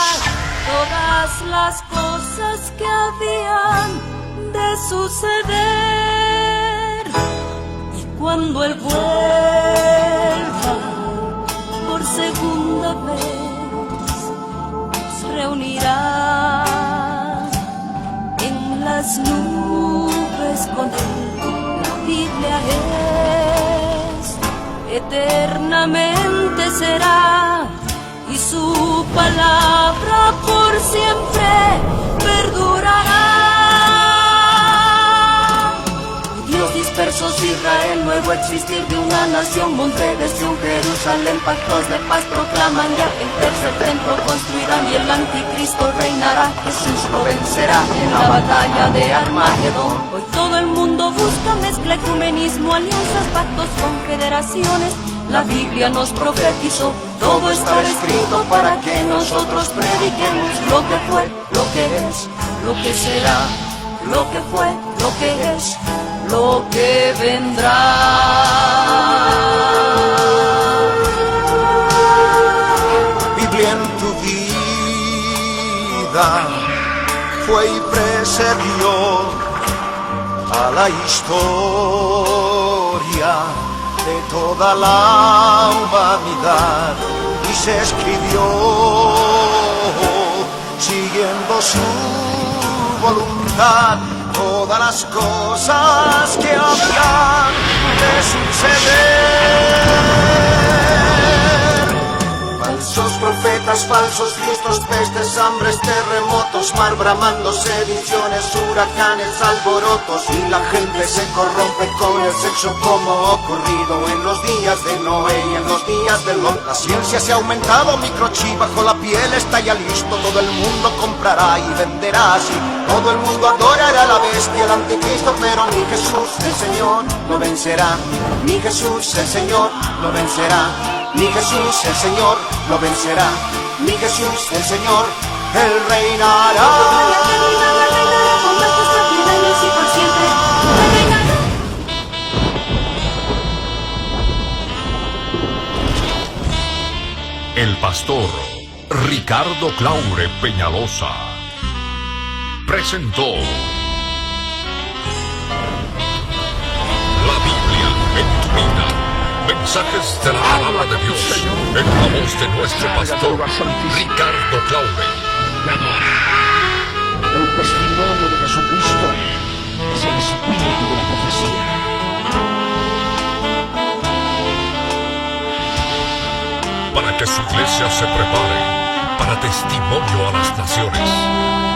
todas las cosas que habían de suceder. Y cuando Él vuelva por segunda vez, nos reunirá en las nubes con Él. La Biblia es, eternamente será, y su palabra por siempre perdurará. Dios dispersos Israel, nuevo existir de una nación, monte de Sión, Jerusalén, pactos de paz proclaman ya, el tercer templo construirán y el anticristo reinará. Jesús lo vencerá en la batalla de Armagedón. Hoy todo el mundo busca mezcla, ecumenismo, alianzas, pactos, confederaciones. La Biblia nos profetizó, todo está escrito para que nosotros prediquemos lo que fue, lo que es, lo que será, lo que fue, lo que es, lo que vendrá. Biblia en tu vida fue y precedió a la historia de toda la humanidad y se escribió siguiendo su voluntad todas las cosas que habían de suceder. Falsos profetas, falsos cristos, pestes, hambres, terremotos, mar bramando, sediciones, huracanes, alborotos, y la gente se corrompe con el sexo como ocurrido en los días de Noé y en los días de Lot. La ciencia se ha aumentado, microchip bajo la piel está ya listo, todo el mundo comprará y venderá así. Todo el mundo adorará a la bestia, el anticristo, pero ni Jesús el Señor lo vencerá. Ni Jesús el Señor lo vencerá. Ni Jesús el Señor lo vencerá. Ni Jesús el Señor Él reinará. Reinará con majestad y años y por siempre. Reinará. El pastor Ricardo Claure Peñalosa presentó La Biblia en tu vida. Mensajes de la palabra de Dios en la voz de nuestro pastor Ricardo Claure. El testimonio de Jesucristo es el espíritu de la profecía. Para que su iglesia se prepare para testimonio a las naciones.